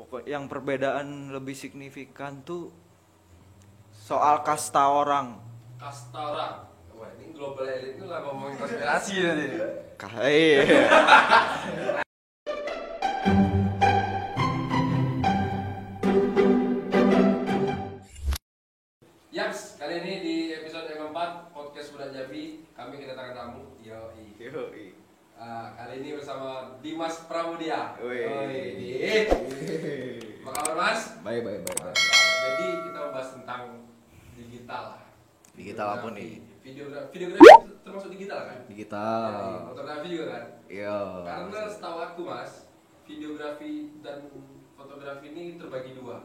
Pokok yang perbedaan lebih signifikan tuh soal kasta orang. Kasta orang. Wah, ini global elite ini lah ngomongin konspirasi nanti. Iya. Yaps, kali ini di episode yang keempat podcast Budak Jambi kami kedatangan tamu. Yoi. Kali ini bersama Dimas Pramudia. Wih. Apa kabar Mas? Baik. Jadi kita membahas tentang digital lah. Digital apa nih? Videografi itu termasuk digital kan? Digital. Ya, fotografi juga kan? Iya. Karena setahu aku Mas, videografi dan fotografi ini terbagi dua,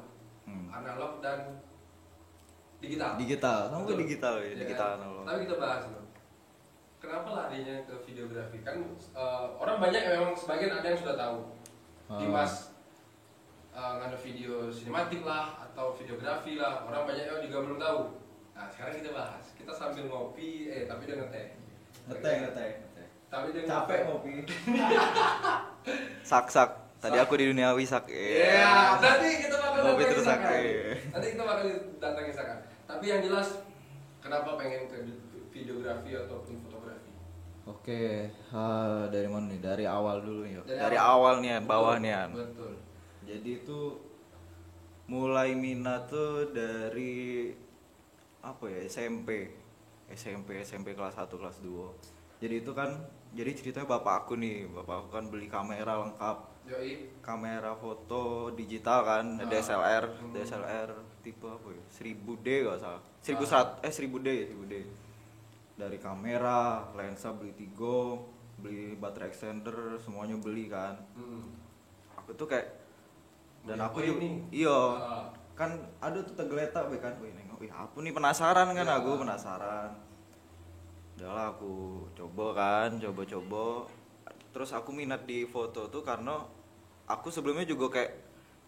analog dan digital. Kamu Betul. digital ya, Ya, digital kan? analog. Tapi kita bahas loh. Kenapa larinya ke videografi? Kan orang banyak yang memang sebagian ada yang sudah tahu. Dimas ngada video sinematik lah atau videografi lah. Orang banyak yang juga belum tahu. Nah, sekarang kita bahas. Kita sambil ngopi, tapi dengan teh. Ngeteh. Tapi dengan Capek ngopi. Sak. Tadi aku di duniawi sak. Iya, nanti kita bakal Ngopi datangin terus Saka. sak. Nanti kita bakal datangin Saka. Tapi yang jelas, kenapa pengen ke videografi ataupun fotografi? Oke, dari mana nih? Dari awal dulu nih. Dari Dari awal nih, bawah nih. Betul. Jadi itu mulai minat tuh dari apa ya, SMP kelas 1 kelas 2. Jadi itu kan ceritanya bapak aku kan beli kamera lengkap. Yoi. Kamera foto digital kan, DSLR tipe apa ya? 1000D enggak salah. 1000D. Dari kamera, lensa beli Tigo, beli baterai extender, semuanya beli kan. Aku tuh kayak dan Ya, aku ini. iya kan ada tuh tergeletak be kan, nengok apa nih, penasaran kan. Ya. Aku penasaran, udahlah aku coba terus aku minat di foto tuh karena aku sebelumnya juga kayak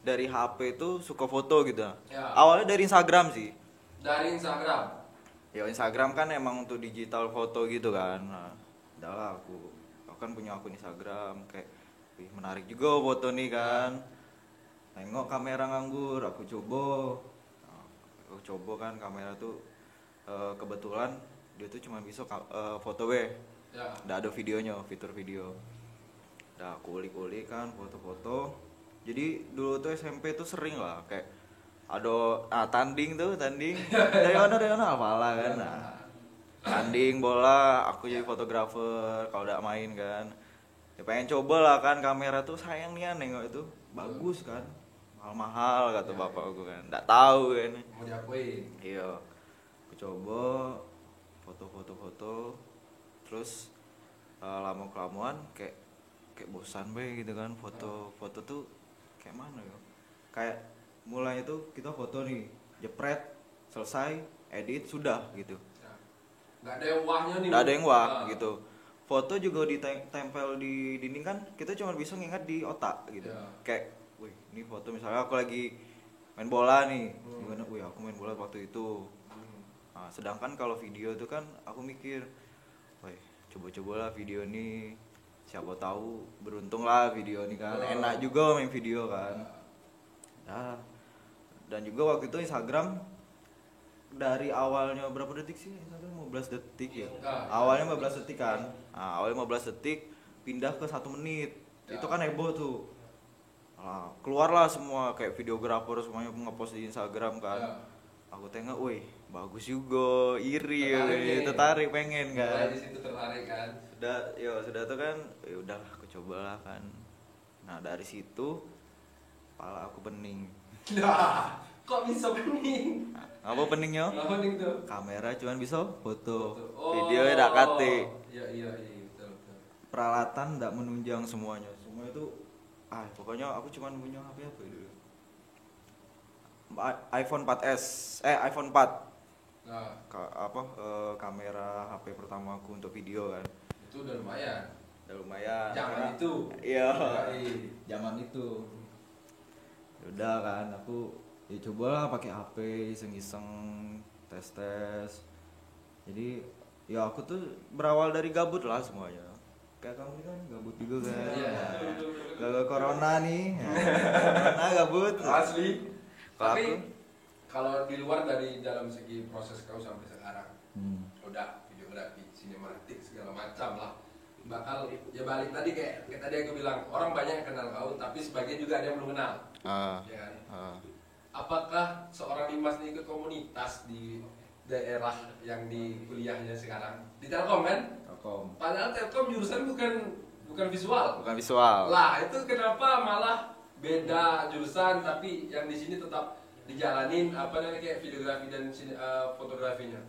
dari HP tuh suka foto gitu Ya. Awalnya dari Instagram sih. Dari Instagram. Ya Instagram kan emang untuk digital foto gitu kan. Nah, udahlah aku kan punya akun Instagram, kayak wih, menarik juga foto nih kan. Nengok kamera nganggur, aku coba kan kamera tuh kebetulan dia tuh cuma bisa foto Ya. nggak ada videonya, fitur video. Udah aku ulik kan foto-foto. Jadi dulu tuh SMP tuh sering lah kayak ada tanding dari mana apalah kan. Nah, tanding bola, aku jadi fotografer kalau udah main kan. Ya pengen coba lah kan, kamera tuh sayang nih nengok itu bagus kan, mahal kata bapak aku kan, nggak tahu kan. Mau diakuin. Iya, aku coba foto, terus lama kelamaan kayak bosan gitu kan. Foto tuh kayak mana ya, kayak mulai itu kita foto nih, jepret, selesai, edit, sudah gitu. Ya. Nggak ada yang wahnya nih. Nggak ada yang wah gitu. Foto juga ditempel di dinding kan, kita cuma bisa ngingat di otak gitu. Ya. Kayak, wih, ini foto misalnya aku lagi main bola nih, gimana? Wih, aku main bola waktu itu. Nah, sedangkan kalau video itu kan aku mikir, wih, coba-cobalah video ini, siapa tahu beruntung lah video ini kan. Enak juga main video kan. Nah, dan juga waktu itu Instagram dari awalnya berapa detik sih? Instagram 15 detik ya. Awalnya 15 detik kan. Nah, awalnya 15 detik pindah ke 1 menit. Ya. Itu kan heboh tuh. Nah, keluarlah semua kayak videografer semuanya ngepost di Instagram kan. Ya. Aku tengok, wih, bagus juga, iri, tertarik pengen Mulai kan. di situ tertarik kan. Sudah tuh kan, ya udah aku cobalah kan. Nah, dari situ kepala aku pening. Nah, kok bisa bening? Apa peningnya? Apa bening tuh? Kamera cuman bisa foto, Oh. video tidak kate. Iya, betul. Peralatan tidak menunjang semuanya. Semua itu, pokoknya aku cuman punya HP apa dulu? iPhone 4S, iPhone 4. Nah, Kamera HP pertama aku untuk video kan. itu udah lumayan. Udah lumayan. Zaman itu. Iya. Iya. Zaman itu. Udah kan, aku ya cobalah pakai HP iseng-iseng, tes. Jadi ya aku tuh berawal dari gabut lah semuanya. kayak kamu ini kan gabut juga kan. Iya. Gak corona nih. Corona gabut. Asli. Kalau Tapi aku? kalau di luar dari dalam segi proses kau sampai sekarang, udah videografi, sinematik segala macam lah. Bakal ya balik tadi kayak tadi aku bilang, orang banyak yang kenal kau, tapi sebagian juga ada yang belum kenal. Ya kan? Apakah seorang Dimas ini ikut komunitas di daerah yang di kuliahnya sekarang? Di Telkom kan? Telkom. Padahal Telkom jurusan bukan visual. Bukan visual. Lah, itu kenapa malah beda jurusan tapi yang di sini tetap dijalanin apa namanya kayak videografi dan fotografinya?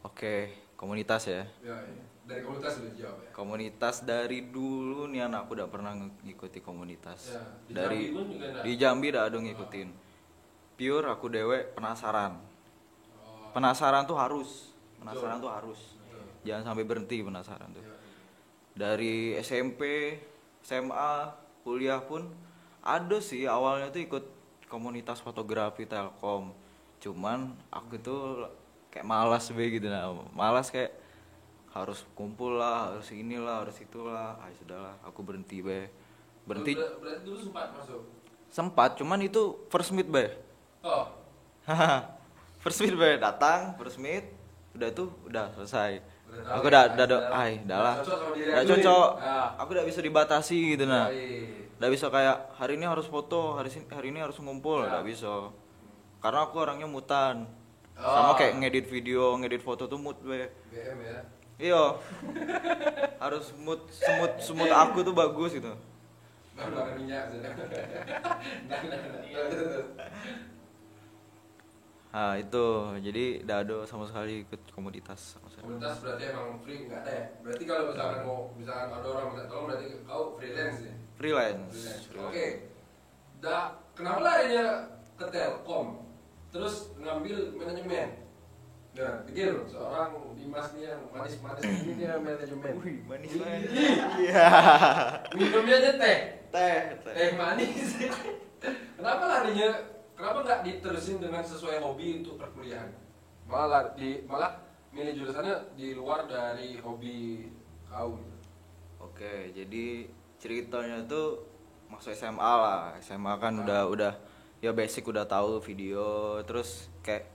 Oke, komunitas ya. Ya, dari komunitas udah dijawab ya. Komunitas dari dulu nih anak aku udah pernah ngikuti komunitas. Ya, di dari Jambi pun juga enggak? di Jambi udah ada ngikutin. Pure aku dewe penasaran. Oh, Penasaran tuh harus. Penasaran Betul. tuh harus. betul. Jangan sampai berhenti penasaran tuh. Ya, Dari SMP, SMA, kuliah pun ada sih awalnya tuh ikut komunitas fotografi Telkom. Cuman aku tuh kayak malas be gitu nah. Malas kayak harus kumpul lah, harus inilah, harus itulah. Ah sudahlah, aku berhenti be. Berhenti Berarti dulu sempat masuk. sempat, cuman itu first meet be. Oh, First meet be datang, first meet udah tuh udah selesai. udah Aku tahu ya, udah dah cocok sama diri udah aku nih. cocok. Ah. Aku udah bisa dibatasi gitu nah. Baik. Udah bisa kayak hari ini harus foto, hari ini harus ngumpul, Ya. udah bisa. Karena aku orangnya mutan. Oh. Sama kayak ngedit video, ngedit foto tuh mood be. BM ya. Iya. Harus semut aku tuh bagus gitu. Baru bakar minyak sudah. Nah, itu. Jadi dado sama sekali ikut komunitas sama sekali. Komunitas berarti emang free nggak ada ya? Berarti kalau misalkan ada orang minta tolong berarti kau freelance ya? Freelance. Oke. Kenapa larinya ke Telkom? Terus ngambil manajemen? Nah, pikir seorang Dimas nih yang manis-manis ini dia manajemen. Wih, manis banget. Iya. Minumnya aja teh. Teh. Teh manis. Kenapa larinya? Kenapa nggak diterusin dengan sesuai hobi untuk perkuliahan? Malah milih jurusannya di luar dari hobi kau. Gitu. Oke, jadi ceritanya tuh masuk SMA lah. SMA kan udah ya basic udah tahu video, terus kayak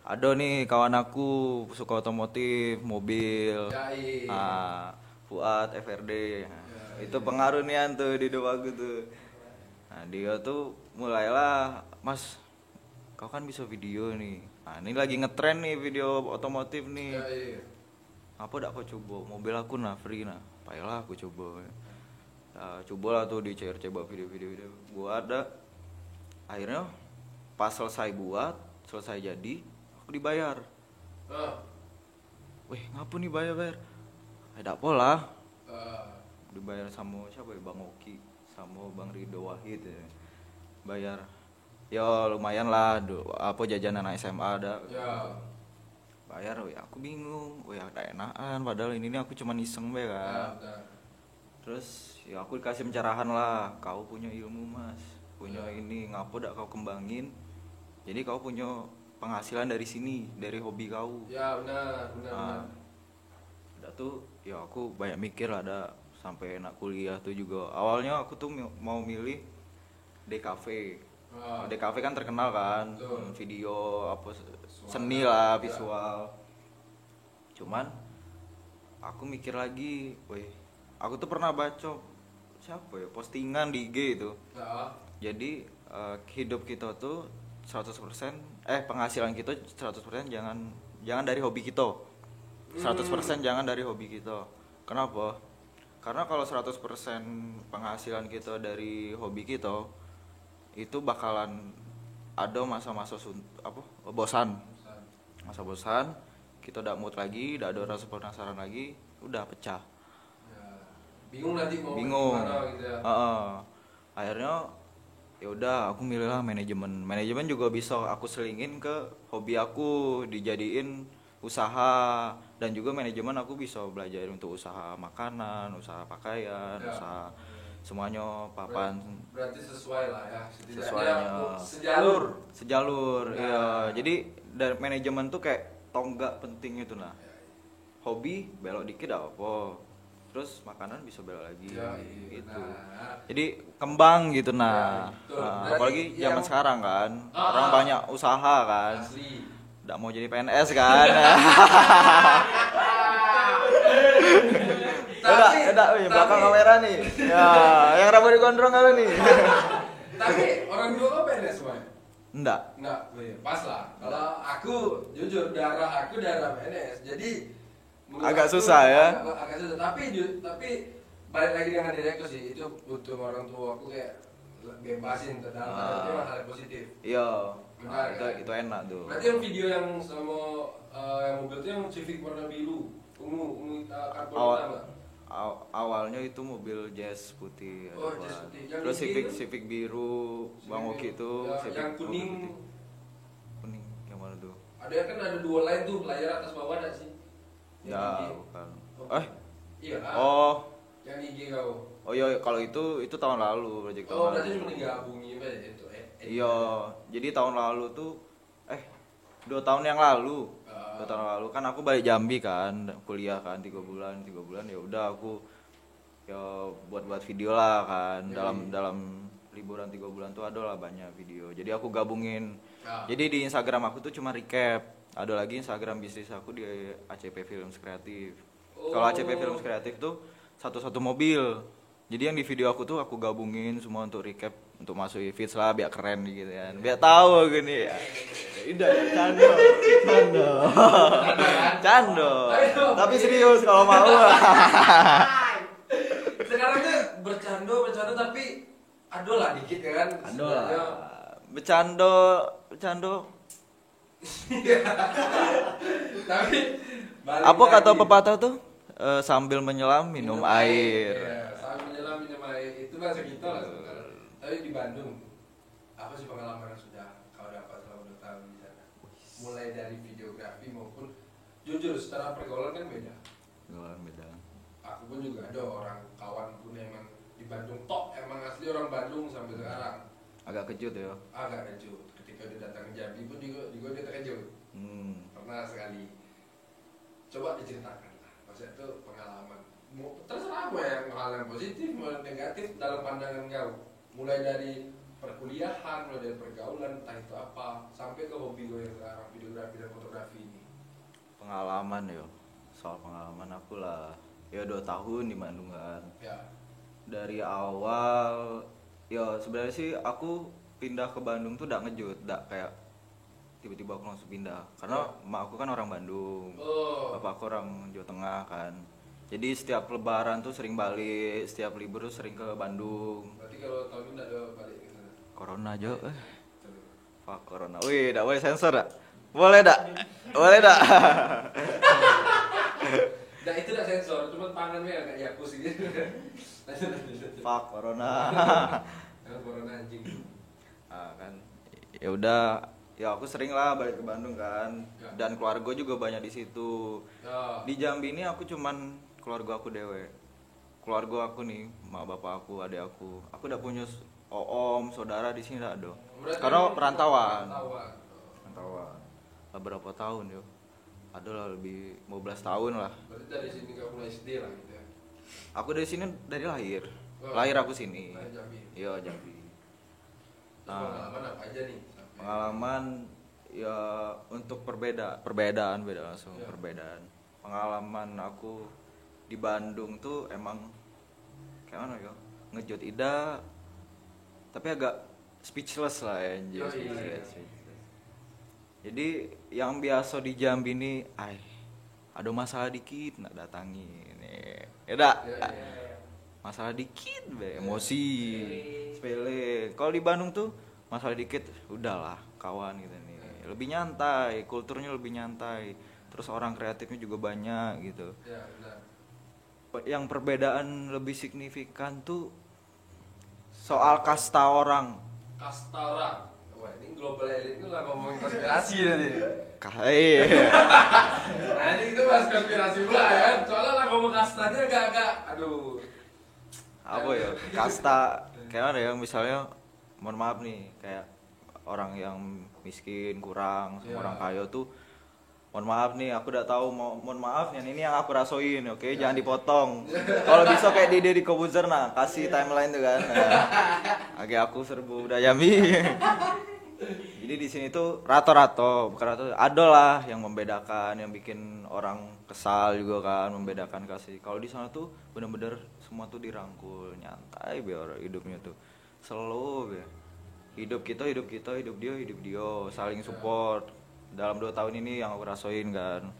ada nih kawan aku suka otomotif, mobil. Jahit. Fuad FRD. Nah, itu pengaruh nian tuh di hidup aku tuh. Nah, dia tuh mulailah, "Mas, kau kan bisa video nih. Nah, ini lagi ngetren nih video otomotif nih. Jahit. Apa dak kau coba? Mobil aku nah free nah. Payahlah aku coba." Nah, cobalah tuh di CRC buat video-video buat dah. Akhirnya pas selesai jadi, aku dibayar. Ah. Weh, ngapa nih bayar? Ada pola. Ah. Dibayar sama siapa ya? Bang Oki sama Bang Rido Wahid ya. Bayar. Ya lumayan lah, apa jajanan anak SMA ada. Ya. Bayar, weh aku bingung. Weh ada enakan padahal ini aku cuma iseng be kan. Nah. Terus ya aku dikasih pencerahan lah, kau punya ilmu mas, punya ini, ngapa dak kau kembangin, jadi kau punya penghasilan dari sini, dari hobi kau. Ya benar. Udah tuh ya aku banyak mikir lah, ada sampai nak kuliah tuh juga. Awalnya aku tuh mau milih DKV. DKV kan terkenal kan, Betul. video apa seni lah, visual. Cuman aku mikir lagi, weh aku tuh pernah baca siapa ya postingan di IG itu. Ya. Jadi hidup kita tuh 100% penghasilan kita 100% jangan dari hobi kita. 100% jangan dari hobi kita. Kenapa? Karena kalau 100% penghasilan kita dari hobi kita, itu bakalan ada masa-masa bosan. Masa bosan, kita udah mood lagi, udah ada rasa penasaran lagi, udah pecah. Bingung nanti mau Bingung. gimana gitu ya. Akhirnya ya udah aku milihlah manajemen juga bisa aku selingin ke hobi aku, dijadiin usaha, dan juga manajemen aku bisa belajar untuk usaha makanan, usaha pakaian, Ya. usaha semuanya papan. Berarti sesuai lah ya. Setidaknya Sesuainya sejalur Nah. iya. Jadi dari manajemen tuh kayak tonggak penting itu nah. Hobi belok dikit apa, terus makanan bisa beli lagi Ya, gitu. benar. Jadi kembang gitu nah. Ya, betul. Nah, Berarti apalagi zaman yang- sekarang kan, orang banyak usaha kan. Asli. Nggak mau jadi PNS kan. Udah, belakang kamera nih. Ya, yang rambut digondrong kali nih. Tapi orang tua lo PNS semua? Enggak. Enggak, pas lah. Kalau aku jujur darah aku darah PNS, jadi menurut Agak aku susah ya? Agak susah. Tapi balik lagi dengan diri aku sih, itu butuh orang tua aku kayak bebasin dalam arti hal yang positif. Iya. Benar, kan? Itu enak tuh. Berarti yang video yang sama yang mobil itu yang Civic warna biru, ungu karbon Awal, hitam nggak? awalnya itu mobil jazz putih ada Oh, dua. jazz putih. Yang Terus ini Civic itu? Civic biru, Bang Civic Oki biru. itu Ya, Civic yang mobil kuning. putih. Kuning yang mana tuh? Ada kan ada dua line tuh, layar atas bawah ada sih. Yang Ya, IG. bukan. Oh. Iya. Oh, Yang IG kau. oh iya kalau itu tahun lalu, project tahun Oh, lalu. berarti cuma digabungin aja itu. Iya, jadi tahun lalu tuh 2 tahun yang lalu. 2 tahun yang lalu kan aku balik Jambi kan, kuliah kan 3 bulan ya udah aku ya buat video lah kan. Dalam liburan 3 bulan tuh ada lah banyak video. Jadi aku gabungin. Jadi di Instagram aku tuh cuma recap. Ada lagi Instagram bisnis aku di ACP Films Kreatif. Kalau ACP Films Kreatif tuh satu mobil. Jadi yang di video aku tuh aku gabungin semua untuk recap, untuk masuk feeds lah biar keren gitu kan. Biar tahu gini ya. Udah ya cando. Tapi serius kalau mau. Sekarang tuh bercanda tapi ado lah dikit ya kan. Ado lah. Bercando. Tapi Apa kata pepatah tuh? Sambil menyelam minum air. Ya, sambil menyelam minum air. Itu bahasa kita lah sebenarnya. Tapi di Bandung, apa sih pengalaman yang sudah kau dapat selama 2 tahun di sana? Mulai dari videografi maupun jujur secara pergaulan kan beda. Beda. Aku pun juga ada orang kawan pun emang di Bandung tok, emang asli orang Bandung sampai sekarang. Agak kejut ya. Agak kejut. Ketika dia datang ke Jambi pun juga dia terkejut. Pernah sekali. Coba diceritakan lah. Maksudnya itu pengalaman. Terserah mau yang hal yang positif, mau yang negatif dalam pandangan kau. Mulai dari perkuliahan, mulai dari pergaulan, entah itu apa, sampai ke hobi gue yang sekarang, videografi dan fotografi ini. Pengalaman yo. Soal pengalaman aku lah. Ya 2 tahun di Bandung kan. Ya. Dari awal ya sebenarnya sih aku pindah ke Bandung tuh gak ngejut, gak kayak tiba-tiba aku langsung pindah. Karena emak aku kan orang Bandung. Oh. Bapak aku orang Jawa Tengah kan. Jadi setiap lebaran tuh sering balik, setiap libur tuh sering ke Bandung. Berarti kalau tahun ini ada balik ke sana. Corona aja Fuck corona. Wih, dak boleh sensor dak? Boleh dak? Boleh dak? Nah itu dah sensor, cuma tangannya agak yakus gitu. Fuck corona. Karena corona anjing. Kan. Ya udah, ya aku sering lah balik ke Bandung kan. Ya. Dan keluarga juga banyak di situ. Ya. Di Jambi ini aku cuman keluarga aku dewe. Keluarga aku nih, mak bapak aku, adik aku. Aku udah punya om, saudara di sini enggak ada. Berarti Karena ini perantauan. Perantauan. Lah berapa tahun yo? Ada lah lebih 15 tahun lah. Berarti dari sini kau mulai SD lah gitu ya. Aku dari sini dari lahir. Oh. Lahir aku sini. Lahir Jambi. Iya, Jambi. Terus pengalaman apa aja nih? Sampai- Pengalaman ya untuk perbedaan beda langsung Ya. perbedaan. Pengalaman aku di Bandung tuh emang kayak mana ya? Ngejut Ida tapi agak speechless lah ya anjir. Iya. Speechless. Jadi yang biasa di Jambi ini, ada masalah dikit nak datangi nih. Ya dak. Ya. Masalah dikit be, emosi, sepele. Kalau di Bandung tuh masalah dikit udahlah kawan gitu nih. Lebih nyantai, kulturnya lebih nyantai. Terus orang kreatifnya juga banyak gitu. Ya, benar. Yang perbedaan lebih signifikan tuh soal kasta orang. Kasta orang. Wah, ini global elite ini lah ngomongin konspirasi nanti. Nah, ini kita bahas konspirasi pula ya. Soalnya lah ngomong kastanya agak-agak aduh. Apa ya? Kasta kayak mana ya? Misalnya mohon maaf nih, kayak orang yang miskin kurang sama Ya. orang kaya tuh mohon maaf nih, aku udah tahu, mohon maaf yang ini yang aku rasoin, oke, jangan dipotong. Kalau bisa kayak di Deddy Kobuzer, nah kasih timeline tuh kan. Nah, oke, aku serbu udah Jambi. Jadi di sini tuh bukan rato, ada lah yang membedakan, yang bikin orang kesal juga kan, membedakan kasih. Kalau di sana tuh bener-bener semua tuh dirangkul, nyantai biar hidupnya tuh slow ya. Hidup kita, hidup dia, saling support. Dalam 2 tahun ini yang aku rasain kan.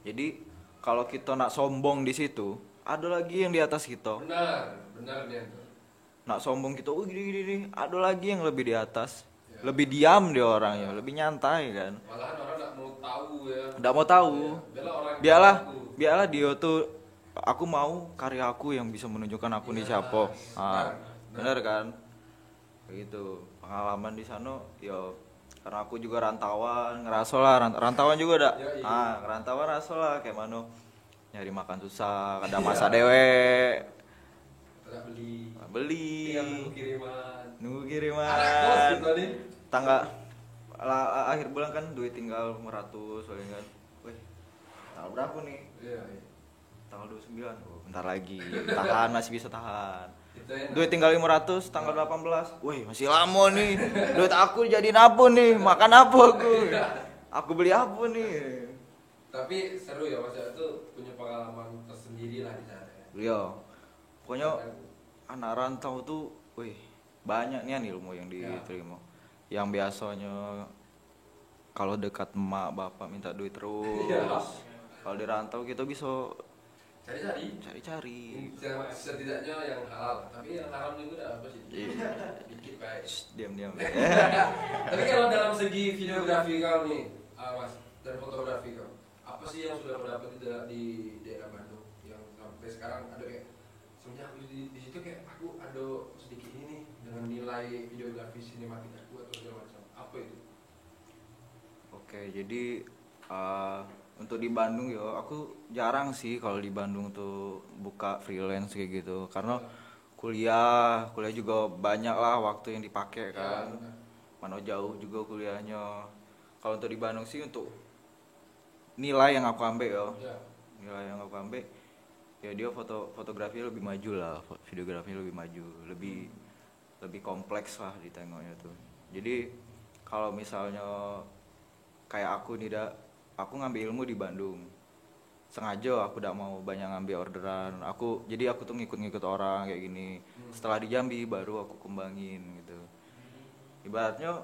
Jadi kalau kita nak sombong di situ, ada lagi yang di atas kita. Benar dia tuh. Nak sombong kita, oh gini, ada lagi yang lebih di atas. Ya. Lebih diam dia orangnya, lebih nyantai kan. Malahan orang nggak mau tahu ya. Nggak mau tahu. Ya, biarlah dia tuh, aku mau karya aku yang bisa menunjukkan aku nih siapa. Benar kan? Begitu. Pengalaman di sana, yo. Karena aku juga rantauan, ngerasa lah rantauan juga ada. Rantauan rasa lah kayak mana nyari makan susah, kadang masa dewe. Tidak beli. Tinggal nunggu kiriman. Anak kos gitu nih. Akhir bulan kan duit tinggal 500 soalnya kan. Wih, tanggal berapa nih? Iya. Tanggal 29. Oh, bentar lagi. Tahan, masih bisa tahan. Duit tinggal 500 tanggal 18. Wih, masih lama nih. Duit aku jadiin apa nih? Makan apa aku? Aku beli apa nih? Tapi seru ya Mas, itu punya pengalaman tersendiri lah di sana ya. Iya. Pokoknya anak rantau tuh, wih, banyak nih ilmu yang diterima. Yang biasanya kalau dekat emak bapak minta duit terus. Kalau di rantau kita bisa cari-cari. Setidaknya yang halal, tapi yang haram juga udah apa sih? Dikit guys. Diam-diam. Tapi kalau dalam segi videografi kau nih, Mas, dan fotografi kau, apa sih yang sudah kau dapat di daerah Bandung yang sampai sekarang ada kayak semenjak aku di situ kayak aku ada sedikit ini nih dengan nilai videografi sinematik aku atau segala macam. Apa itu? Oke, jadi untuk di Bandung yo, aku jarang sih kalau di Bandung tuh buka freelance kayak gitu, karena kuliah juga banyak lah waktu yang dipakai kan. Mana jauh juga kuliahnya. Kalau untuk di Bandung sih untuk nilai yang aku ambil yo, nilai yang aku ambil ya dia fotografi lebih maju lah, videografi lebih maju, lebih kompleks lah ditengoknya tuh. Jadi kalau misalnya kayak aku nih aku ngambil ilmu di Bandung, sengaja aku tidak mau banyak ngambil orderan. Jadi aku tuh ngikut orang kayak gini. Setelah di Jambi baru aku kembangin gitu. Ibaratnya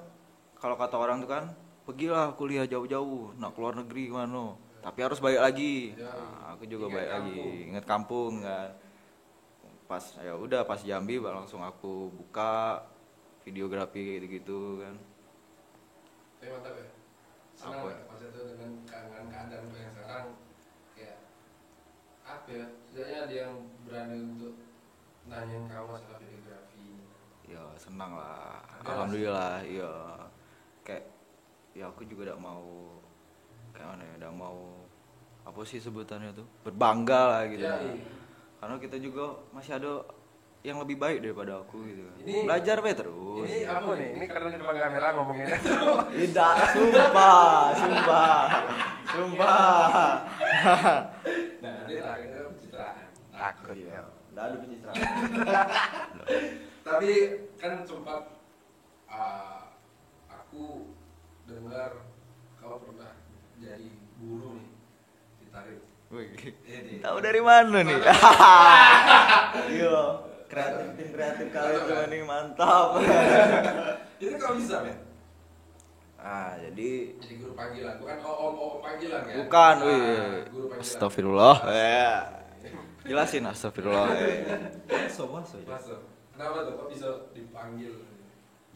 kalau kata orang tuh kan, pergilah kuliah jauh-jauh, nak keluar negeri mana, tapi harus balik lagi. Nah, aku juga balik lagi, ingat kampung kan. Pas Jambi langsung aku buka videografi gitu kan. Tapi mantap ya. Senang gak pas itu dengan keadaan yang sekarang kayak apa ya, setidaknya ada yang berani untuk nanyain kamu masalah videografi. Ya senang lah, alhamdulillah. Iya, kayak ya aku juga udah mau kayak mana ya, udah mau apa sih sebutannya tuh, berbangga lah gitu. Karena kita juga masih ada yang lebih baik daripada aku gitu. Belajar terus. Ini apa nih? Ini karena di depan kamera ngomonginnya. Tidak, sumpah. Nah, ini terakhir pencitraan. Takut ya. Enggak ada pencitraan. Tapi kan sempat aku dengar kau pernah jadi guru nih di Tarif. Wih, tahu dari mana nih? Iya, kreatif kalian semua nih, mantap. Itu kau bisa men? Jadi guru panggilan, bukan om panggilan kan? Bukan, guru panggilan. Astagfirullah. Jelasin astagfirullah. Masuk. Kenapa tuh kok bisa dipanggil?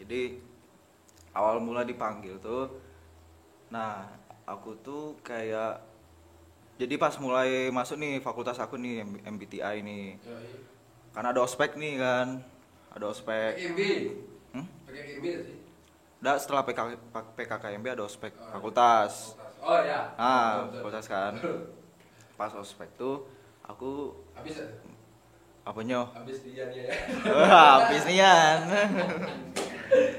Jadi awal mula dipanggil tuh, nah aku tuh kayak, jadi pas mulai masuk nih fakultas aku nih MBTI nih, karena ada ospek nih kan, ada ospek. Pakai MB sih. Udah setelah PKKMB ada ospek fakultas. Oh ya. Fakultas kan. Pas ospek tuh aku habis apanya? Habis Dian ya. Habis Dian.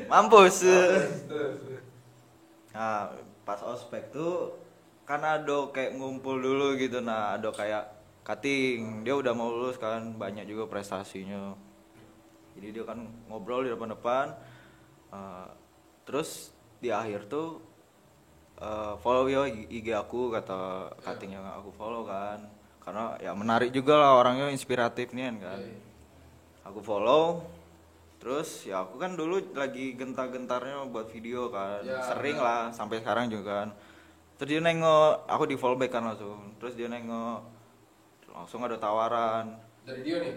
Mampus. Nah, pas ospek tuh karena ada kayak ngumpul dulu gitu, nah ada kayak cutting, dia udah mau lulus kan, banyak juga prestasinya, jadi dia kan ngobrol di depan-depan. Terus di akhir tuh follow ya IG aku, kata cutting yang aku follow kan, karena ya menarik juga lah, orangnya inspiratif nih kan. Aku follow. Terus ya aku kan dulu lagi gentar-gentarnya buat video kan, sering lah sampai sekarang juga kan. Terus dia nengok, aku di follow back kan langsung. Terus dia nengok, langsung ada tawaran. Dari dia nih.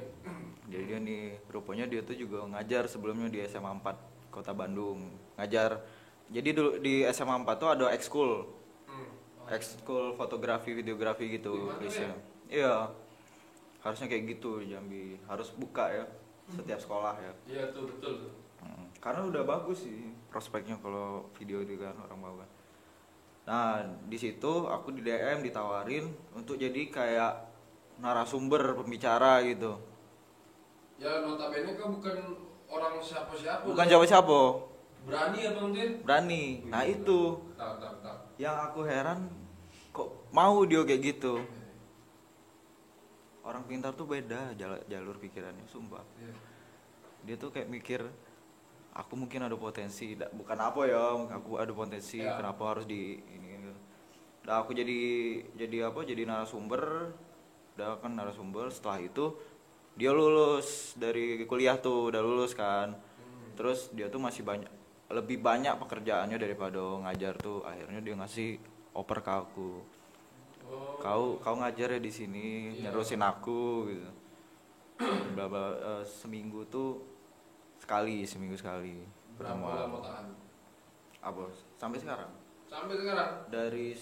Jadi dia nih, rupanya dia tuh juga ngajar sebelumnya di SMA 4 Kota Bandung. Ngajar. Jadi dulu di SMA 4 tuh ada ekskul. Ekskul fotografi, videografi gitu isinya. Iya. Harusnya kayak gitu Jambi. Harus buka ya setiap sekolah ya. Iya tuh, betul tuh. Karena udah bagus sih prospeknya kalau video itu kan, orang mau kan. Nah, di situ aku di DM ditawarin untuk jadi kayak narasumber pembicara gitu. Ya notabene kan bukan orang siapa-siapa. Bukan siapa-siapa. Berani apa mungkin? Berani. Nah, itu Tak. yang aku heran, kok mau dia kayak gitu. Orang pintar tuh beda jalur pikirannya, sumpah. Dia tuh kayak mikir, aku mungkin ada potensi, bukan apa ya, aku ada potensi, kenapa harus di ini. Nah, aku jadi narasumber. Udah kan narasumber, setelah itu dia lulus dari kuliah tuh, udah lulus kan. Terus dia tuh masih lebih banyak pekerjaannya daripada ngajar tuh. Akhirnya dia ngasih oper ke aku. Kau ngajar ya di sini, nerusin aku gitu. Seminggu seminggu sekali pertemuan. Berapa lama tahan? Apa? Sampai sekarang? Sampai sekarang? Dari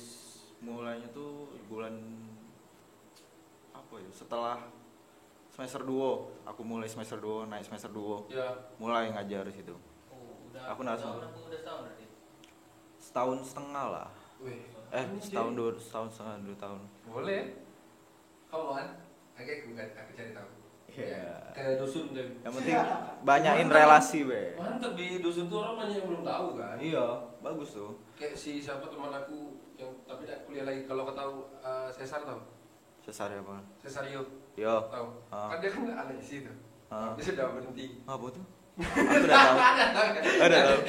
mulainya tuh bulan apa ya? Setelah semester 2, aku mulai semester 2, naik semester 2. Ya. Mulai ngajar di situ. Aku narasumber. Udah setahun berarti. Setahun setengah lah. Wih. Setahun 2 tahun. Boleh. Kamu kan? Aku cari tahu. Iya. Kayak dusun deh. Yang penting banyakin relasi, be. Mantep, di dusun tuh orang banyak yang belum tahu kan. Iya, bagus tuh. Kayak si siapa teman aku yang tapi tidak kuliah lagi, kalau kau tahu Cesar tahu? Cesar apa? Cesario. Yo. Tahu. Kan dia kan ada di situ. Dia sudah berhenti. Apa tuh? Aku udah tahu. Ada tahu.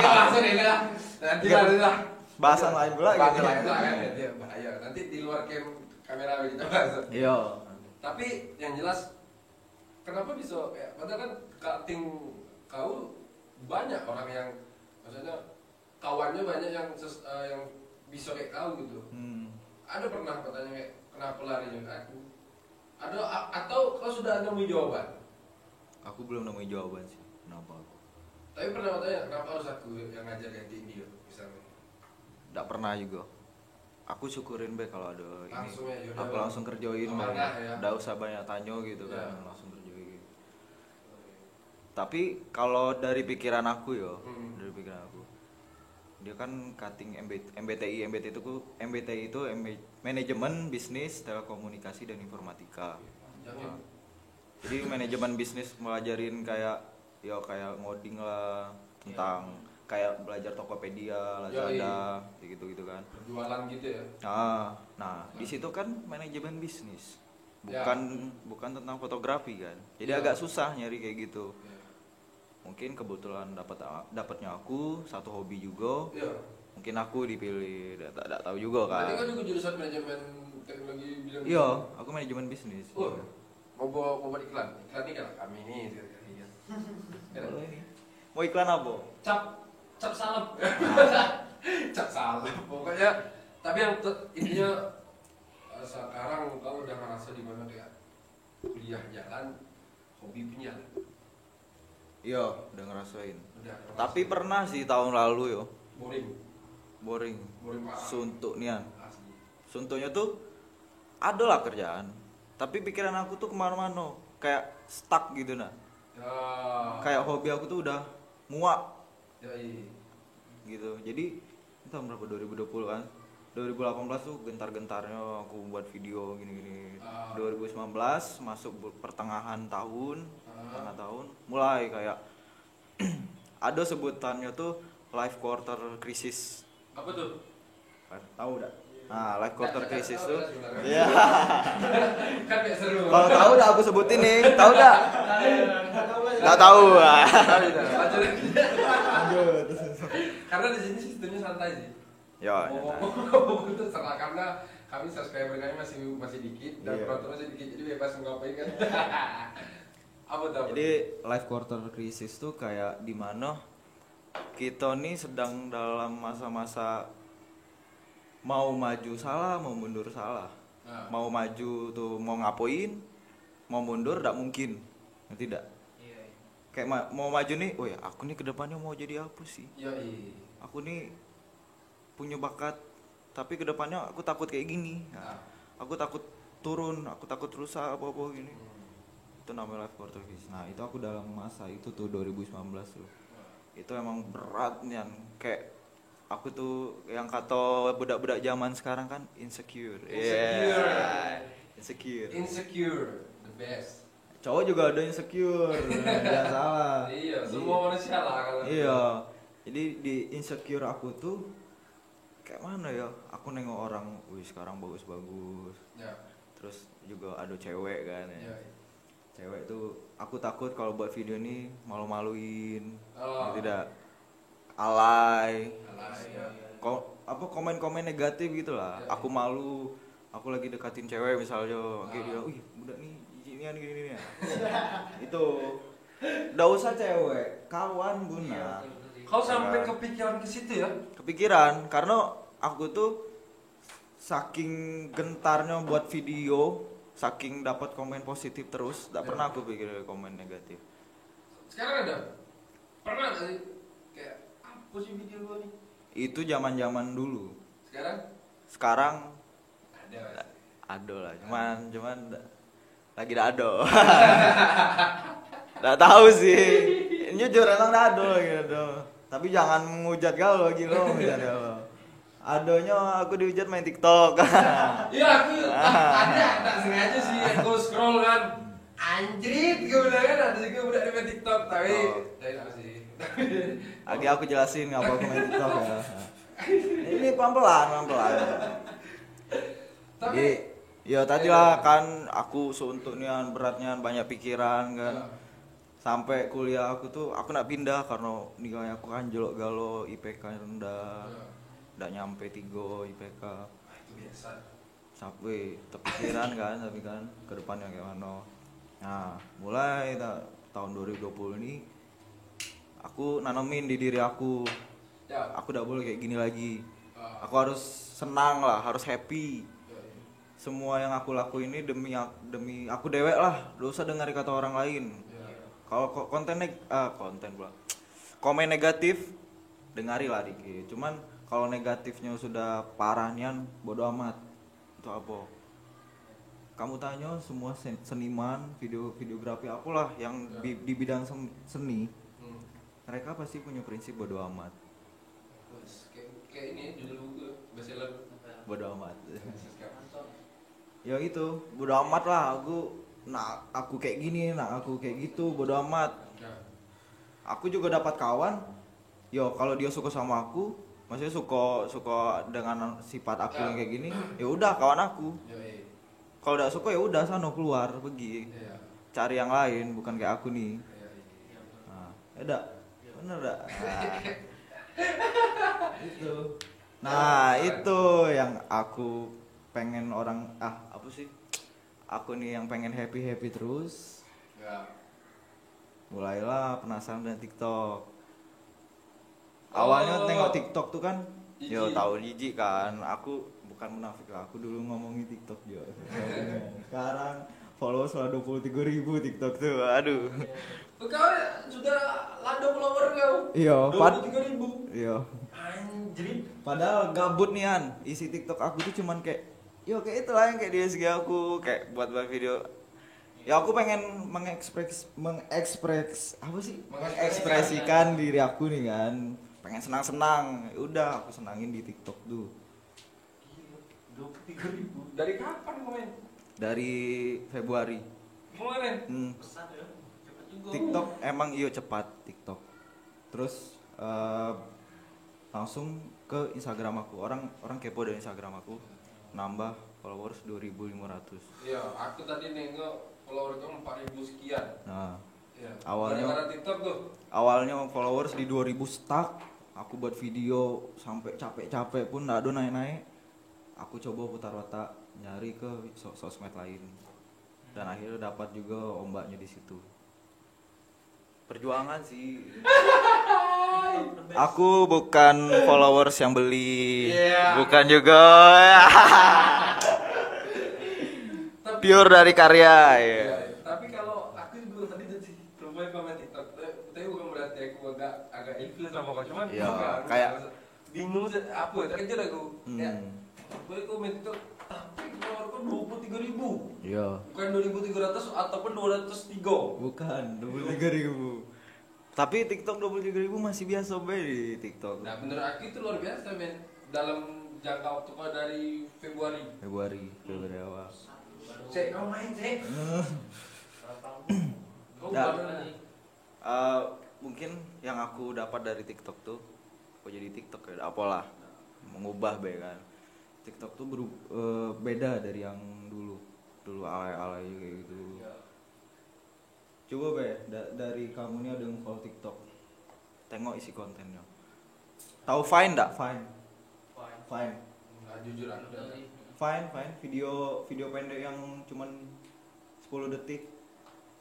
Langsung ini lah. Nanti lah. Bahasan lain pula Bahasan gitu. lain lah kan. Dia bahaya. Nanti di luar kamera kita bahas. Iya. Tapi yang jelas kenapa bisa ya, padahal kan cutting kau banyak orang yang maksudnya kawannya banyak yang bisa kayak kau gitu. Ada pernah katanya kayak kenapa larinya ke aku? Ada atau kau sudah nemu jawaban? Aku belum nemuin jawaban sih. Kenapa aku? Tapi pernah katanya kenapa harus aku yang ngajar gantiin dia misalnya? Nggak pernah juga. Aku syukurin be kalau ada Langsung ini. ya, Aku langsung kerjain. amanah ya. Nggak usah banyak tanya gitu Ya. kan, langsung kerjain. Tapi kalau dari pikiran aku ya, dari pikiran aku, dia kan cutting MBTI itu manajemen bisnis telekomunikasi dan informatika. Nah, jadi manajemen bisnis melajarin kayak ngoding lah, tentang kayak belajar Tokopedia, Lazada, gitu kan. Jualan gitu ya. Nah, di situ kan manajemen bisnis. Bukan tentang fotografi kan. Jadi agak susah nyari kayak gitu. Mungkin kebetulan dapatnya aku satu hobi juga. Mungkin aku dipilih, tidak tahu juga kan. Berarti kan juga jurusan manajemen teknologi bilang. Iya, aku manajemen bisnis. Mau buat iklan ini kan kami ini. Mau iklan apa? Cap salep. Cap salep. Pokoknya tapi yang intinya sekarang kau udah ngerasa di mana kayak kuliah jalan, hobi punya. Iya, udah ngerasain. Tapi pernah sih tahun lalu yo. Boring parah. Suntuk nian. Asli. Suntuknya tuh ada lah kerjaan, tapi pikiran aku tuh kemana-mana, kayak stuck gitu nah. Kayak hobi aku tuh udah muak. Gitu. Jadi tahun berapa, 2020 kan? 2018 tuh gentar-gentarnya aku buat video gini-gini. 2019 masuk pertengahan tahun, mulai kayak ada sebutannya tuh life quarter crisis. Apa tuh? Tahu enggak? Nah, life quarter crisis Tahu tuh. kan sebenarnya. Iya. Kan biasa seru. Kalau tahu udah aku sebutin nih. Tahu enggak? Enggak tahu. Tahu udah. Lanjut. Lanjut. Karena di sini sistemnya santai sih. Ya. Ngomong itu salah karena kami subscriber kami masih dikit dan Iya. penonton masih dikit jadi bebas mau ngapain kan. Apa tuh? Jadi life quarter crisis tuh kayak di mana kita nih sedang dalam masa-masa mau maju salah, mau mundur salah. Nah. Mau maju tuh mau ngapain, mau mundur tidak mungkin. Ngerti tidak? Iya. Kayak mau maju nih, oh ya aku nih kedepannya mau jadi apa sih? Yoi. Aku nih punya bakat, tapi kedepannya aku takut kayak gini. Nah, aku takut turun, aku takut rusak apa-apa gini. Itu namanya life quarter crisis. Nah itu aku dalam masa itu tuh 2019 tuh. Itu emang berat nih, kayak aku tuh yang kata budak-budak zaman sekarang kan insecure. Insecure. Yeah. Insecure. Insecure, the best. Cowok juga ada insecure, jangan salah. Iya, semua manusia lah kalau. Iya. Jadi di insecure aku tuh kayak mana ya? Aku nengok orang, wih sekarang bagus-bagus. Ya. Terus juga ada cewek kan ya. Iya. Cewek tuh aku takut kalau buat video ini malu-maluin. Oh. Tidak alay. Alah, ya. Apa komen-komen negatif gitu lah. Ya, Aku malu, aku lagi dekatin cewek misalnya, kayak dia, Ah. wih budak nih gini. Itu nggak usah cewek, kawan guna. Kau sampai Ya. kepikiran ke situ ya? Kepikiran karena aku tuh saking gentarnya buat video, saking dapat komen positif terus, tidak Ya. pernah aku pikir komen negatif. Sekarang ada? Pernah nggak sih? Kayak apa sih video gua nih? Itu zaman-zaman dulu. Sekarang? Sekarang Ada Mas. ada lah, cuman lagi tidak ada. Tidak tahu sih. Jujur emang tidak ada gitu. Tapi jangan menghujat galau lagi lo, menghujat galau. Adonya aku dihujat main TikTok. Iya aku ada tak sengaja sih aku scroll kan. Anjrit gue bilang kan ada juga udah di TikTok tapi Oh. tapi tak sih. Lagi aku jelasin ngapa aku main TikTok ya. Ini pelan-pelan. Tapi Jadi, ya tadi lah kan aku suntuknya beratnya banyak pikiran kan. Sampai kuliah aku tuh aku nak pindah karena nilai aku kan jelok galo, IPK rendah. Nggak nyampe 3 IPK. itu biasa. Sampai terpikiran kan, tapi kan ke depannya kayak mana. Nah, mulai tahun 2020 ini aku nanamin di diri aku. Ya. Aku tidak boleh kayak gini lagi. Ah. Aku harus senang lah, harus happy. Ya, ya. Semua yang aku lakuin ini demi aku dewek lah, gak usah dengar kata orang lain. Ya. Kalau konten pula. Komen negatif dengari lah dikit. Cuman kalau negatifnya sudah parah nian bodo amat. Itu apa? Kamu tanya semua seniman, videografi apalah yang di bidang seni, Hmm. mereka pasti punya prinsip bodo amat. Terus kayak ini judul buku bestseller. Bodo amat. Mantap. Ya itu, bodo amat lah aku kayak gini, aku kayak gitu, bodo amat. Ya. Aku juga dapat kawan. Yo, kalau dia suka sama aku, maksudnya suka dengan sifat aku yang kayak gini, ya udah kawan aku. Ya, ya. Kalau udah suka ya udah sana keluar pergi. Ya. Cari yang lain, bukan kayak aku nih. Ya, ya. Nah, ya dah. Bener dah. Itu. Nah, itu yang aku pengen orang apa sih? Aku nih yang pengen happy terus. Ya. Mulailah penasaran dengan TikTok. Awalnya Oh. tengok TikTok tuh kan, yo Jijik. tahu jijik kan. Aku bukan munafik lah, aku dulu ngomongin TikTok juga. Sekarang followers sudah 23.000 TikTok tuh, aduh. Kau sudah lado follower kau. Iya, 23.000. iya. Anjrit. Padahal gabut nih An, isi TikTok aku tuh cuman kayak, yo kayak itulah yang kayak di SG aku, kayak buat video. Ya aku pengen mengekspresikan diri aku nih kan, pengen senang-senang. Udah aku senangin di TikTok tuh. 23.000. Dari kapan komen? Dari Februari. Kemarin. Pesan ya. Cepat juga. TikTok emang iyo cepat TikTok. Terus langsung ke Instagram aku. Orang kepo dari Instagram aku. nambah followers 2.500. Iya, aku tadi nengok followerku 4.000 sekian. Nah, Iya. Awalnya- Gara-gara TikTok tuh. awalnya followers di 2.000 stuck. Aku buat video sampai capek-capek pun nggak ada naik-naik. Aku coba putar otak nyari ke sosmed lain. Dan akhirnya dapat juga ombaknya di situ. Perjuangan sih. Aku bukan followers yang beli, Iya. bukan juga Tapi, pure dari karya ya. iya, tapi kalau aku juga tadi tuh sih lumayan komen TikTok. Tapi bukan berarti aku agak influence sama kau, cuman Iya, juga kayak- bingung apa terkejut aku. Kayak Hmm. gue komen TikTok tapi followerku 23.000. Iya. Bukan 2.300 ataupun 203. Bukan 23.000. Tapi TikTok 23.000 masih biasa be di TikTok. Nah, menurut aku itu luar biasa, men. Dalam jangka waktu kau dari Februari. Februari awal. Cek, kau main, Cek. Kau Nah. baru Mungkin yang aku dapat dari TikTok tuh, kok jadi TikTok ya, apalah, mengubah be kan. TikTok tuh beda dari yang dulu alay-alay kayak gitu. Coba be, dari kamu nih ada yang follow TikTok, tengok isi kontennya. Tahu Vine nggak? Vine. Nah, jujur aku udah. Vine, video pendek yang cuman 10 detik.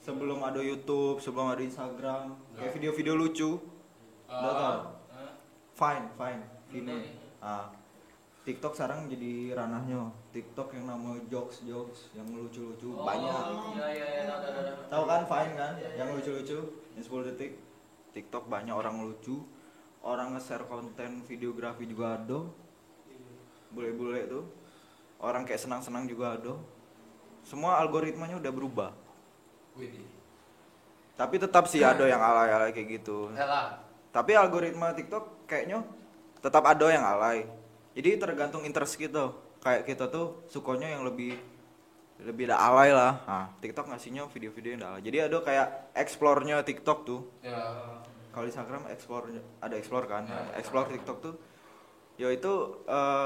Sebelum ada YouTube, sebelum ada Instagram, kayak video-video lucu. Udah tau? Vine. TikTok sekarang jadi ranahnya. TikTok yang nama jokes yang lucu-lucu banyak. Iya, Tahu kan Vine kan? Yang lucu-lucu, yang 10 detik. TikTok banyak orang lucu. Orang nge-share konten videografi juga ada. Bule-bule tuh. Orang kayak senang-senang juga ada. Semua algoritmanya udah berubah. Wih, Tapi tetap sih ada yang alay-alay kayak gitu. salah. Tapi algoritma TikTok kayaknya tetap ada yang alay. Jadi tergantung interest kita. Kayak kita tuh sukanya yang lebih alay lah. Nah, TikTok ngasihnya video-video yang alay. Jadi ada kayak explore-nya TikTok tuh. Ya. Kalau di Instagram ada explore kan. Nah, explore TikTok tuh ya itu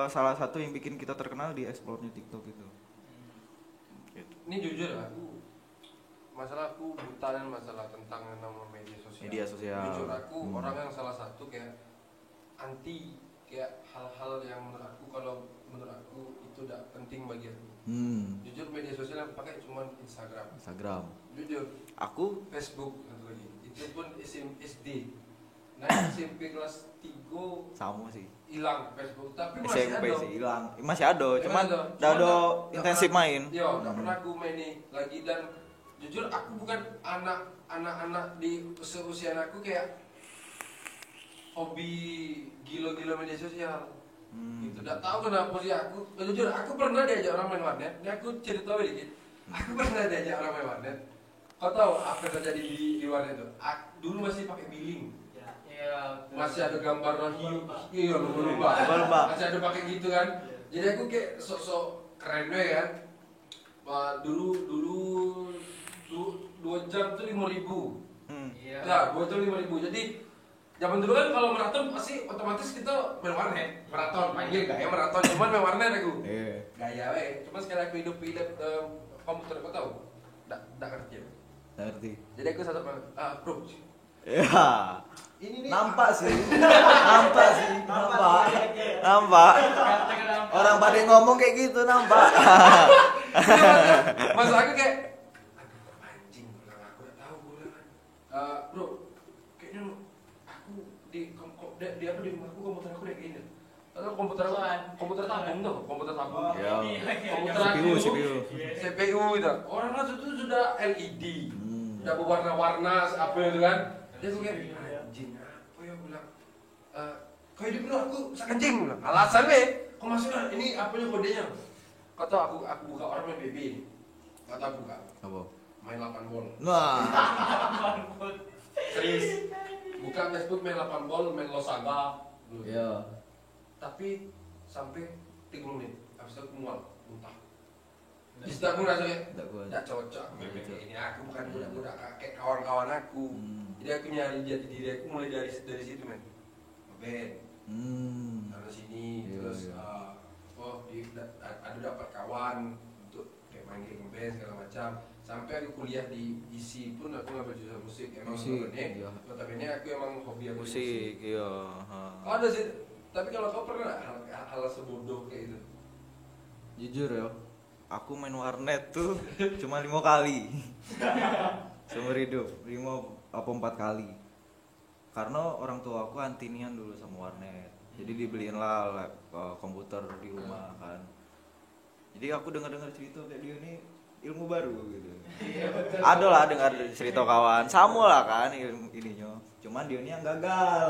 salah satu yang bikin kita terkenal di explore-nya TikTok itu. Gitu. Ini jujur aku buta dan masalah tentang yang nama media sosial. Media sosial. Jujur aku orang yang salah satu kayak anti kayak hal-hal yang menurut aku itu tidak penting bagi aku. Jujur media sosial yang aku pakai cuma Instagram. Jujur. Aku Facebook satu lagi. Itu pun SD. Nah, SMP kelas 3 sama sih. hilang Facebook, tapi masih SMP ada. sih hilang. Masih ada, cuman ada. udah ada Nggak intensif pernah- main. Iya, nggak pernah aku main nih lagi. Dan jujur aku bukan anak-anak di seusia aku kayak hobi gila-gila media sosial. Gitu. Nggak tahu kenapa sih aku. Jujur aku pernah diajak orang main warnet. Ini aku cerita dikit. Aku pernah diajak orang main warnet. Kau tahu apa yang terjadi di warnet itu? Dulu masih pakai billing. Masih ada gambar Rahiyu, iya lumba-lumba. Masih ada pakai gitu kan. Jadi aku kayak sok-sok keren deh kan. Dulu 2 jam tuh 5.000. Ya, 2 jam 5.000. Jadi zaman dulu kan kalau maraton pasti otomatis kita main warnet. Maraton, panggil gaya maraton, cuman main warnet aku. Gaya weh. Cuma sekali aku hidup komputer, kau tahu? Nggak ngerti ya. Ngerti. Jadi aku satu bro. Ya. Ini nih Nampak sih. Nampak. Orang pada ngomong kayak gitu nampak. Masa aku kayak anjing bilang aku udah tahu bilang bro kayaknya aku di apa di rumahku komputer aku kayak gini atau komputer tabung tuh komputer tabung Ya. komputer CPU. CPU itu orang langsung itu sudah LED udah berwarna-warna apa itu kan dia tuh kayak anjing apa ya bilang kau hidup dulu aku sakencing bilang alasan kau masuklah ini apanya kodenya kau tahu aku buka orang main BB kau tahu buka Apa? main 8 bol Nah, serius buka Facebook main 8 bol main Losaga dulu. iya. Tapi sampai 30 menit habis itu aku mual muntah di situ aku ngerasa kayak Nggak kuat. nggak cocok ini aku bukan budak-budak kayak kawan-kawan aku jadi aku nyari jati diri aku mulai dari situ men ngeband sana sini Iya, terus iya. ada dapat kawan untuk kayak main game band segala macam. Sampai aku kuliah di ISI pun aku ngambil jurusan musik. Emang notabene aku emang hobi aku musik, iya. Ada sih, tapi kalau kau pernah hal sebodoh kayak itu? Jujur ya, aku main warnet tuh cuma 5 kali seumur hidup, 5 apa 4 kali. Karena orang tua aku anti nian dulu sama warnet, jadi dibeliin lah komputer di rumah kan. Jadi aku dengar cerita kayak dia nih ilmu baru gitu. Ada lah dengar cerita kawan, sama lah kan ilmu ininya. Cuman dia yang gagal.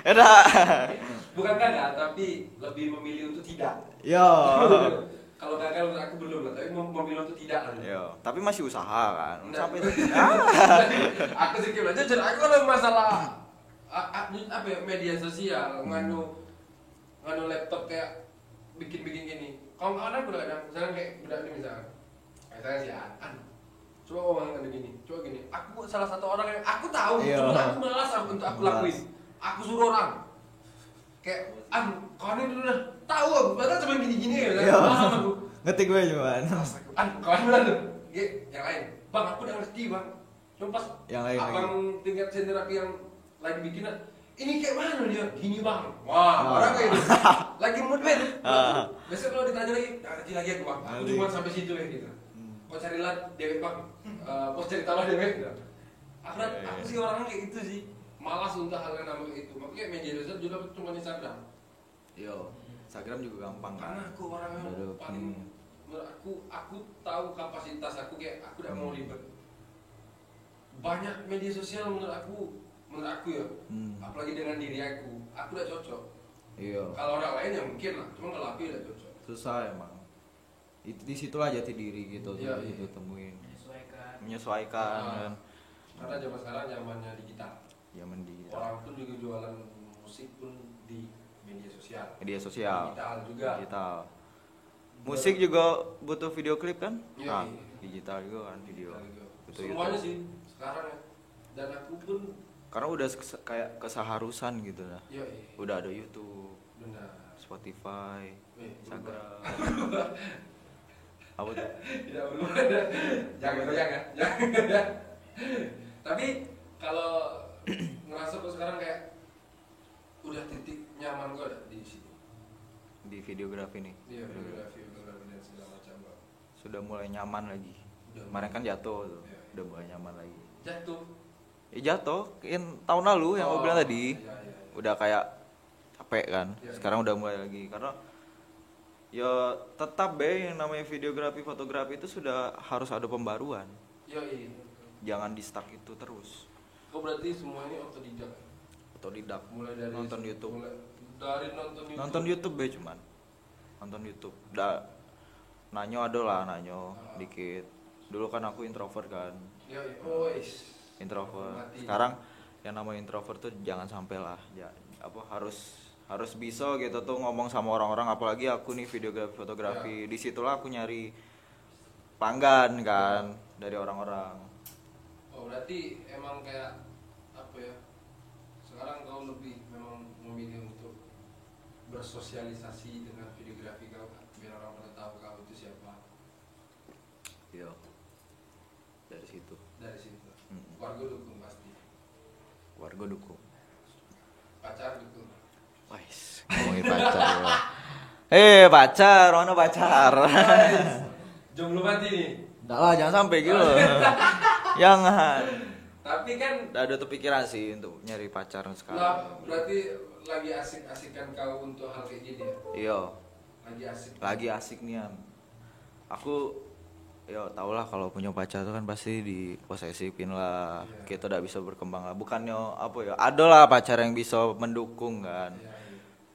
Enak. Bukan gagal, tapi lebih memilih untuk tidak. Yo. Kalau gagal menurut aku belum lah, tapi memilih untuk tidak lah. Yo, tapi masih usaha kan. Sampai aku sedikit belajar, jujur aku kalau masalah apa ya media sosial, nganu laptop kayak bikin gini. Kalau ada kadang misalnya kayak budak ini misalnya si An, coba ngomong begini, coba gini. Aku salah satu orang yang aku tahu, cuma aku malas untuk aku lakuin. Aku suruh orang kayak kawan ini udah tahu aku, padahal cuma gini ya. Paham aku. Ngetik gue cuman. Kawan udah tuh, yang lain. Bang, aku udah ngerti bang. Cuma pas yang lain abang tingkat sendiri yang lagi bikin ini kayak mana dia? Gini bang. Wah, orang kayak gitu. Lagi mood band. Biasanya kalau ditanya lagi, ngerti lagi aku bang. Aku cuma sampai situ ya gitu. Kau carilah dewek bang. Kau ceritalah dewek. Aku sih orangnya kayak gitu sih. Malas untuk hal yang namanya itu. Makanya media sosial juga cuma Instagram. Yo, Instagram juga gampang kan. Karena aku orang yang paling menurut aku tahu kapasitas aku kayak aku tidak mau ribet. Banyak media sosial menurut aku ya, apalagi dengan diri aku udah cocok. Iya. Kalau orang lain ya mungkin lah, cuma kalau aku udah cocok. Susah emang. Itu di situlah jati diri gitu Iya, tuh, iya. itu temuin. Menyesuaikan. Kan. Karena zaman sekarang zamannya digital. Zaman digital. Orang pun juga jualan musik pun di media sosial. Media sosial. Digital juga. Digital. Musik juga butuh video klip kan? Iya, Nah, iya. digital juga kan video. Digital juga. Butuh Semuanya YouTube. sih sekarang ya. Dan aku pun Karena udah kayak keseharusan gitu lah. iya. Udah ada YouTube, Benar. Spotify, Instagram. Apa tuh? Tidak perlu ada. Jangan goyang ya. Jangan. Tapi kalau ngerasa kok sekarang kayak udah titik nyaman gue ada di situ. Di videografi nih. Iya, fotografi dan segala macam, Bang. Sudah mulai nyaman lagi. Udah. Kemarin kan jatuh tuh. Iya. Udah mulai nyaman lagi. Jatuh. Jatuh, tahun lalu yang aku bilang tadi. Iya. Udah kayak capek kan. Iya. Sekarang udah mulai lagi karena ya tetap yang namanya videografi, fotografi itu sudah harus ada pembaruan. Iya. Jangan di stuck itu terus. Kok berarti semua ini otodidak? Otodidak. Mulai dari Nonton YouTube. Dari nonton YouTube. Nonton YouTube cuman. Nonton YouTube. Nanyo ada lah dikit. Dulu kan aku introvert kan. Iya. Oh, Introvert. Mati. Sekarang yang namanya introvert tuh jangan sampai lah. Ya, harus bisa gitu tuh ngomong sama orang-orang, apalagi aku nih videografi fotografi. Ya. Disitulah aku nyari pelanggan kan dari orang-orang. Oh, berarti emang kayak apa ya? Sekarang kau lebih memang memilih untuk bersosialisasi dengan videografi kau biar orang pada tahu kau itu siapa. Iya. Dari situ. Dari situ. Mm-mm. Warga dukung pasti. Warga dukung. Pacar dukung. Wais, ngomongin pacar ya. Pacar, mana pacar? Guys, jomblo mati nih. Enggak lah, jangan sampai gitu. Jangan. Tapi kan Udah ada kepikiran sih untuk nyari pacar sekarang. lah, berarti lagi asik-asikan kau untuk hal kayak gini ya? Iya, Lagi asik. lagi asik nih Am. Aku tau lah kalau punya pacar tuh kan pasti diposesifin lah. Iya. Kita udah bisa berkembang lah. Bukannya ada lah pacar yang bisa mendukung kan. Iya.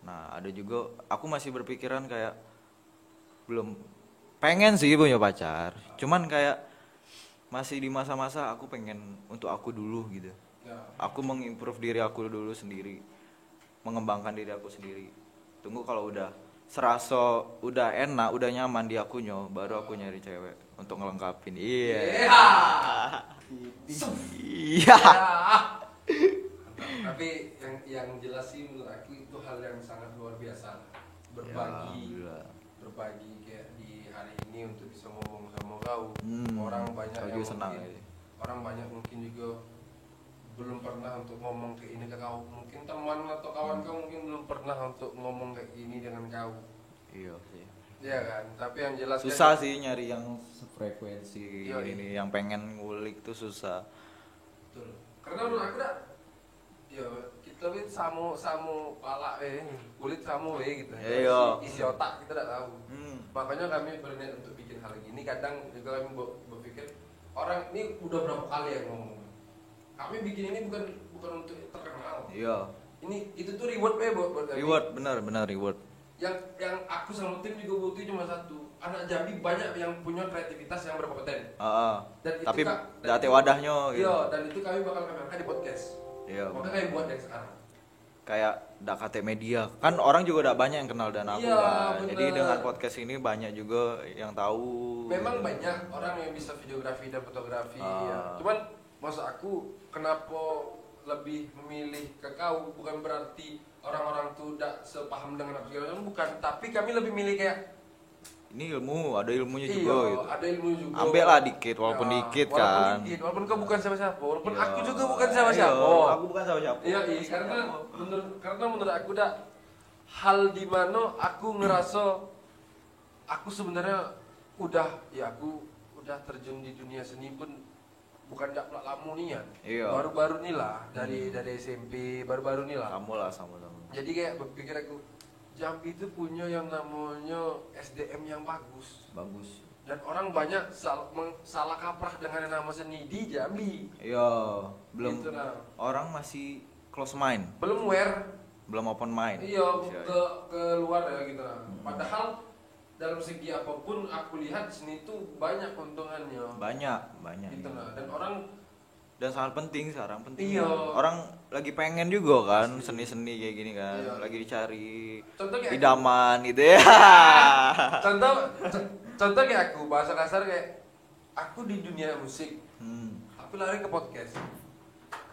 Nah, ada juga aku masih berpikiran kayak belum pengen sih punya pacar. Cuman kayak masih di masa-masa aku pengen untuk aku dulu gitu. Ya. Aku mengimprove diri aku dulu sendiri. Mengembangkan diri aku sendiri. Tunggu kalau udah serasa udah enak, udah nyaman di akunya, baru aku nyari cewek untuk ngelengkapin. Iya. Iya. Tapi yang jelas sih menurut aku itu hal yang sangat luar biasa. berbagi Ya, berbagi kayak di hari ini untuk bisa ngomong sama kau. Orang banyak aku yang juga senang mungkin, ya. orang banyak mungkin juga belum pernah untuk ngomong kayak ini ke kau. Mungkin teman atau kawan kau mungkin belum pernah untuk ngomong kayak gini dengan kau. Iya sih. Iya kan? Tapi yang jelas Susah sih nyari yang sefrekuensi Iya, ini, yang pengen ngulik tuh susah. betul. Karena menurut aku dah, ya kita lihat samu pala kulit samu gitu. Iya. Isi otak kita tidak tahu. Hmm. Makanya kami berniat untuk bikin hal gini. Kadang juga kami berpikir orang ini udah berapa kali yang ngomong. Kami bikin ini bukan untuk terkenal. Iya. Ini itu tuh reward buat kami. Reward, benar reward. Yang aku sama tim juga butuh cuma satu. Anak Jambi banyak yang punya kreativitas yang berkompeten. Dan itu Tapi dan date itu- wadahnya gitu. Iya, dan itu kami bakal kami angkat di podcast. Iya. Maka kami buat yang sekarang. Kayak Dakate Media. Kan orang juga udah banyak yang kenal dan aku Iya, kan. bener. Jadi dengan podcast ini banyak juga yang tahu. Memang gitu. banyak orang yang bisa videografi dan fotografi. Ah. Ya. Cuman maksud aku kenapa lebih memilih ke kau bukan berarti orang-orang tuh tidak sepaham dengan aku segala macam, bukan. Tapi kami lebih milih kayak Ini ilmu, ada ilmunya iya, juga gitu. ada ilmu juga. Ambil lah dikit, walaupun Ya, dikit walaupun kan. Dikit, walaupun kau bukan siapa-siapa, walaupun Iya. aku juga bukan siapa-siapa. Iya, aku bukan siapa-siapa. Iya, karena menurut aku dah hal di mana aku ngerasa aku sebenarnya aku udah terjun di dunia seni pun bukan jak lama nih ya. Iya. Baru-baru nih lah dari SMP baru-baru nih lah. Sama. Jadi kayak berpikir aku Jambi itu punya yang namanya SDM yang bagus. Bagus. Dan orang banyak salah kaprah dengan yang nama seni di Jambi. Iya, belum Gitu nah. orang masih close mind, Belum aware. belum open mind. Iya, ke luar ya gitu lah. Padahal dalam segi apapun aku lihat seni itu banyak keuntungannya. Banyak. Gitu Iya. lah. Dan orang Dan sangat penting sekarang, penting. Iya. Orang lagi pengen juga kan Pasti. seni-seni kayak gini kan, Iya. lagi dicari contoh kayak idaman gitu ya. contoh kayak aku bahasa kasar kayak aku di dunia musik, tapi lari ke podcast.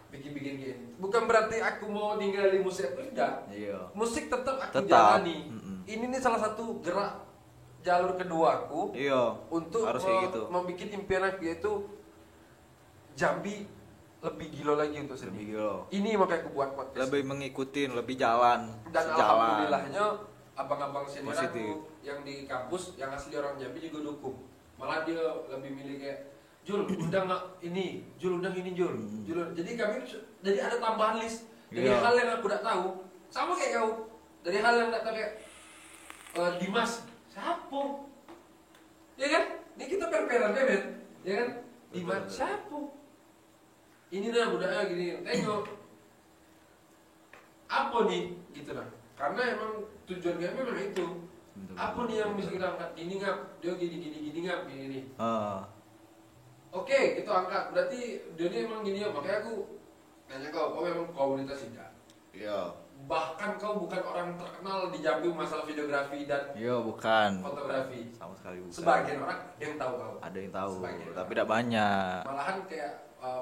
Bikin gini. Bukan berarti aku mau tinggal di musik aku tidak. Iya. Musik tetap aku Tetap. jalani. Ini nih salah satu gerak jalur kedua aku Iya. untuk harus kayak gitu. membuat impian aku yaitu Jambi lebih gila lagi untuk seni. Lebih gila. Ini makanya aku buat podcast. Lebih mengikutin, lebih jalan. Dan sejalan. alhamdulillahnya abang-abang senior Positif. aku yang di kampus yang asli orang Jambi juga dukung. Malah dia lebih milih kayak Jul undang nggak ini, Jul undang ini Jul. Jadi kami jadi ada tambahan list dari Iya. hal yang aku tidak tahu. Sama kayak kau. Dari hal yang tidak tahu kayak Dimas, siapa? Ya kan? Ini kita per-peran ya kan? Ya kan? Dimas, Betul. siapa? Ini dah budaknya gini, tengok. Apa nih? Gitu lah. Karena emang tujuan kami memang itu. Betul. Apa nih yang bisa kita angkat? Ini ngap, dia gini ngap, gini. Ah, Oke, kita angkat. Berarti dia ini emang gini ya. Makanya aku nanya kau memang komunitas tidak? iya. Bahkan kau bukan orang terkenal di Jambi masalah videografi dan Iya, bukan. fotografi. Sama sekali bukan. Sebagian orang yang tahu kau. Ada yang tahu, Sebagian tapi orang. tidak banyak. Malahan kayak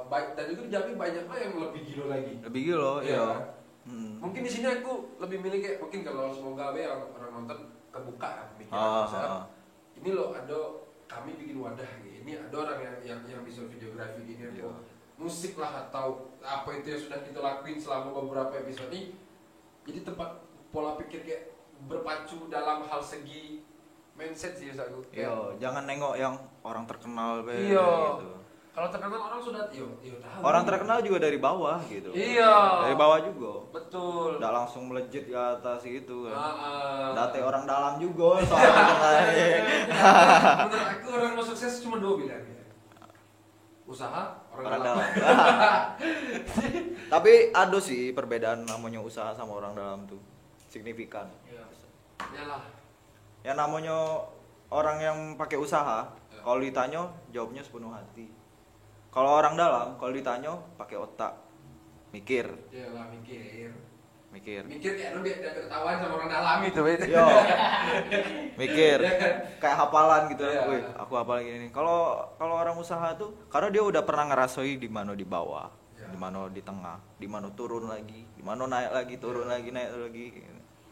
baik dan juga di Jambi banyak lah yang lebih gila lagi. Lebih gila, Iya. iya. Mungkin di sini aku lebih milih kayak mungkin kalau semoga orang nonton kebuka pikiran Ah, misalnya, ah. ini loh ada kami bikin wadah gitu. Ini ada orang yang bisa videografi gini Iya. musik lah atau apa itu yang sudah kita lakuin selama beberapa episode ini. Jadi tempat pola pikir kayak berpacu dalam hal segi mindset sih aku. Iya, jangan nengok yang orang terkenal be, Iya. gitu. Kalau terkenal orang sudah tahu. Orang terkenal juga dari bawah gitu. Iya. Dari bawah juga. Betul. Nggak langsung melejit ke atas gitu kan. Date Orang orang dalam juga soalnya. menurut aku orang mau sukses cuma dua bidang ya. Usaha, Orang dalam. dalam. Tapi ada sih perbedaan namanya usaha sama orang dalam tuh. Signifikan. Iya. Iyalah. Yang namanya orang yang pakai usaha, kalau ditanya jawabnya sepenuh hati. Kalau orang dalam, kalau ditanya pakai otak, mikir. Iyalah mikir. Mikir Kayak lu biar ketahuan sama orang dalam itu, beda. yo mikir kayak hafalan gitu. Iya. Wih, aku hafal gini nih. Kalau orang usaha tuh karena dia udah pernah ngerasain di mana di bawah, Iya. di mana di tengah, di mana turun lagi, di mana naik lagi, turun lagi, naik lagi.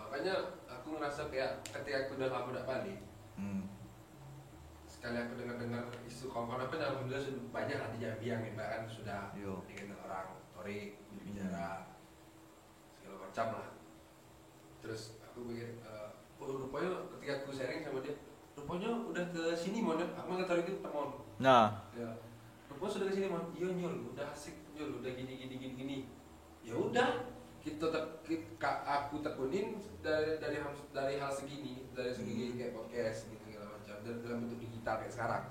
makanya aku ngerasa kayak ketika aku udah lama udah balik, sekali aku dengar isu kawan-kawan apa, alhamdulillah sudah banyak lah di Jambi yang kan sudah dikenal orang, Torik, berbicara segala macam lah. Terus aku pikir, rupanya ketika aku sharing sama dia, rupanya udah ke sini mon, aku nggak tahu itu teman. Nah, Ya, rupanya sudah ke sini mon, iya nyol, udah asik nyol, udah gini. Ya udah, aku tekunin dari hal segini, dari segi kayak podcast gitu segala macam, dalam bentuk digital kayak sekarang.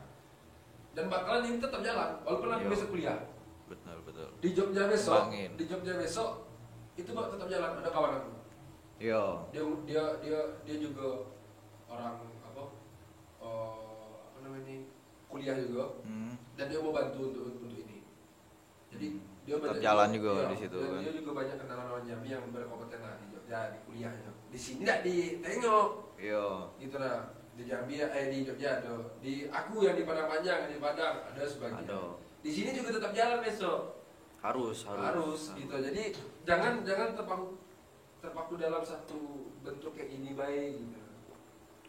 Dan bakalan ini tetap jalan, walaupun aku besok kuliah. betul. Di Jogja besok, Bangin. itu bakal tetap jalan. Ada kawan aku. Yo. Dia juga orang apa namanya, kuliah juga. Dan dia mau bantu untuk ini. Jadi dia tetap banyak jalan juga di situ dan kan. dia juga banyak kenalan orang Jambi yang berkompeten lah di Jogja, di kuliahnya. Di sini tidak ditengok. Yo. Gitu lah. Di Jambi di Jogja ada. Di aku yang di Padang Panjang, di Padang ada sebagian. Ada. Di sini juga tetap jalan besok. Harus. Gitu. Jadi jangan terpaku dalam satu bentuk kayak ini baik gitu.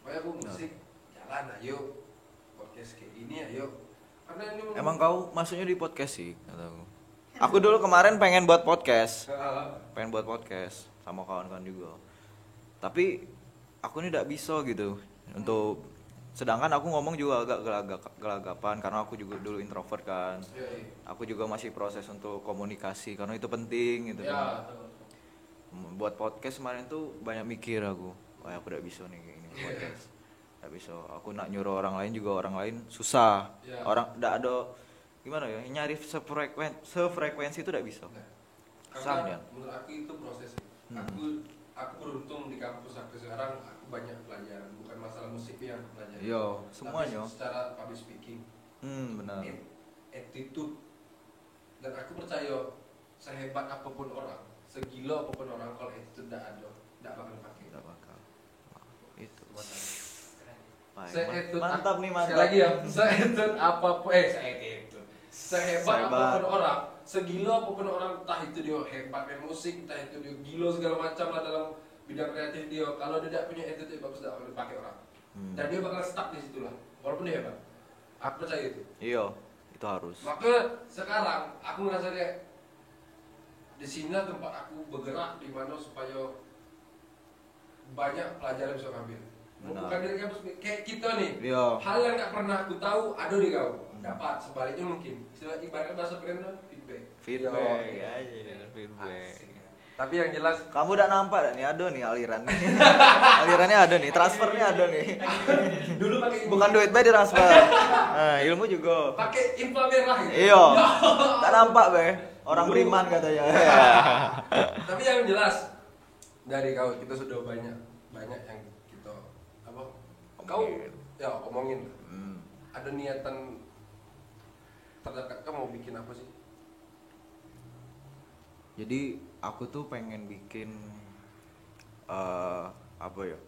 Kayak aku musik jalan ayo, podcast kayak ini ayo. Karena ini Emang kau masuknya di podcast sih kataku. Aku dulu kemarin pengen buat podcast sama kawan-kawan juga. Tapi aku ini tidak bisa gitu untuk, sedangkan aku ngomong juga agak gelagapan karena aku juga dulu introvert kan. Aku juga masih proses untuk komunikasi karena itu penting gitu kan. Buat podcast kemarin tuh banyak mikir aku. Wah, aku tidak bisa nih kayak gini podcast. Tidak bisa. Aku nak nyuruh orang lain juga orang lain susah. Orang tidak ada gimana ya, nyari sefrekuensi itu tidak bisa. Karena menurut aku itu proses. Aku beruntung di kampus aku sekarang, aku banyak pelajaran, bukan masalah musik yang aku pelajari. Yo, semuanya. Tapi secara public speaking. Benar. Attitude. Dan aku percaya sehebat apapun orang, segila apapun orang, kalau attitude tidak ada, tidak bakal dipakai. Tidak bakal. Itu. Mantap nih, Sekali lagi ya, sehebat apapun sehebat apapun orang, segila apapun orang, entah itu dia hebat main musik, entah itu dia gila segala macam lah dalam bidang kreatif dia, kalau dia tidak punya attitude bagus, tidak akan dipakai orang. Dan dia bakal stuck di situ lah, walaupun dia hebat. Aku percaya itu. Iya, itu harus. Maka sekarang aku ngerasa kayak di sini tempat aku bergerak, di mana supaya banyak pelajaran bisa ambil. Bukan dari kampus, kayak kita nih. Iya. Hal yang nggak pernah aku tahu ada di kau. Dapat, sebaliknya mungkin. Ibaratnya bahasa kerennya feedback. Tapi yang jelas, Kamu udah nampak nih, ada nih aliran. Alirannya ada nih, transfernya ada nih. dulu pakai Bukan duit bay transfer. Nah, ilmu juga. pakai info merah gitu. Iya. Tak nampak bay. Orang beriman katanya. Tapi yang jelas dari kau, kita sudah banyak yang kita apa? Kau ya omongin. Ada niatan terdekat kamu mau bikin apa sih? Jadi aku tuh pengen bikin apa ya?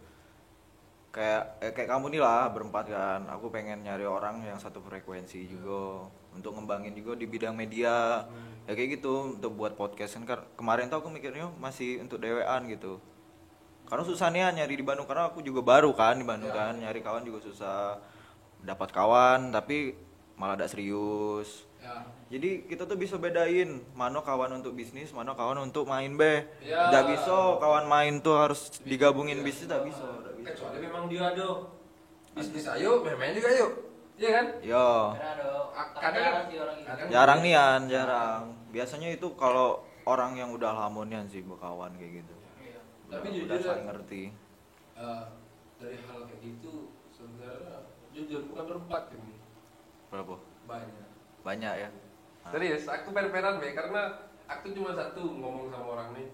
Kayak kamu nih lah, berempat kan. Aku pengen nyari orang yang satu frekuensi juga untuk ngembangin juga di bidang media. Ya kayak gitu, untuk buat podcast kan. Kemarin tuh aku mikirnya masih untuk dewean gitu. Karena susah nih nyari di Bandung, karena aku juga baru kan di Bandung kan, nyari kawan juga susah. Dapat kawan tapi malah tidak serius. Jadi kita tuh bisa bedain mana kawan untuk bisnis, mana kawan untuk main be. Tidak bisa kawan main tuh harus digabungin bisnis, tidak bisa. Kecuali memang dia ada bisnis ayo, main juga ayo. Iya kan? Yo. Kadang Jarang nian, jarang. Biasanya itu kalau orang yang udah lama nian sih berkawan kayak gitu. Tapi udah jujur saling ngerti. Dari hal kayak gitu sebenarnya jujur bukan berempat ini. Berapa? Banyak ya. Serius, aku per-peran be, karena aku cuma satu ngomong sama orang nih.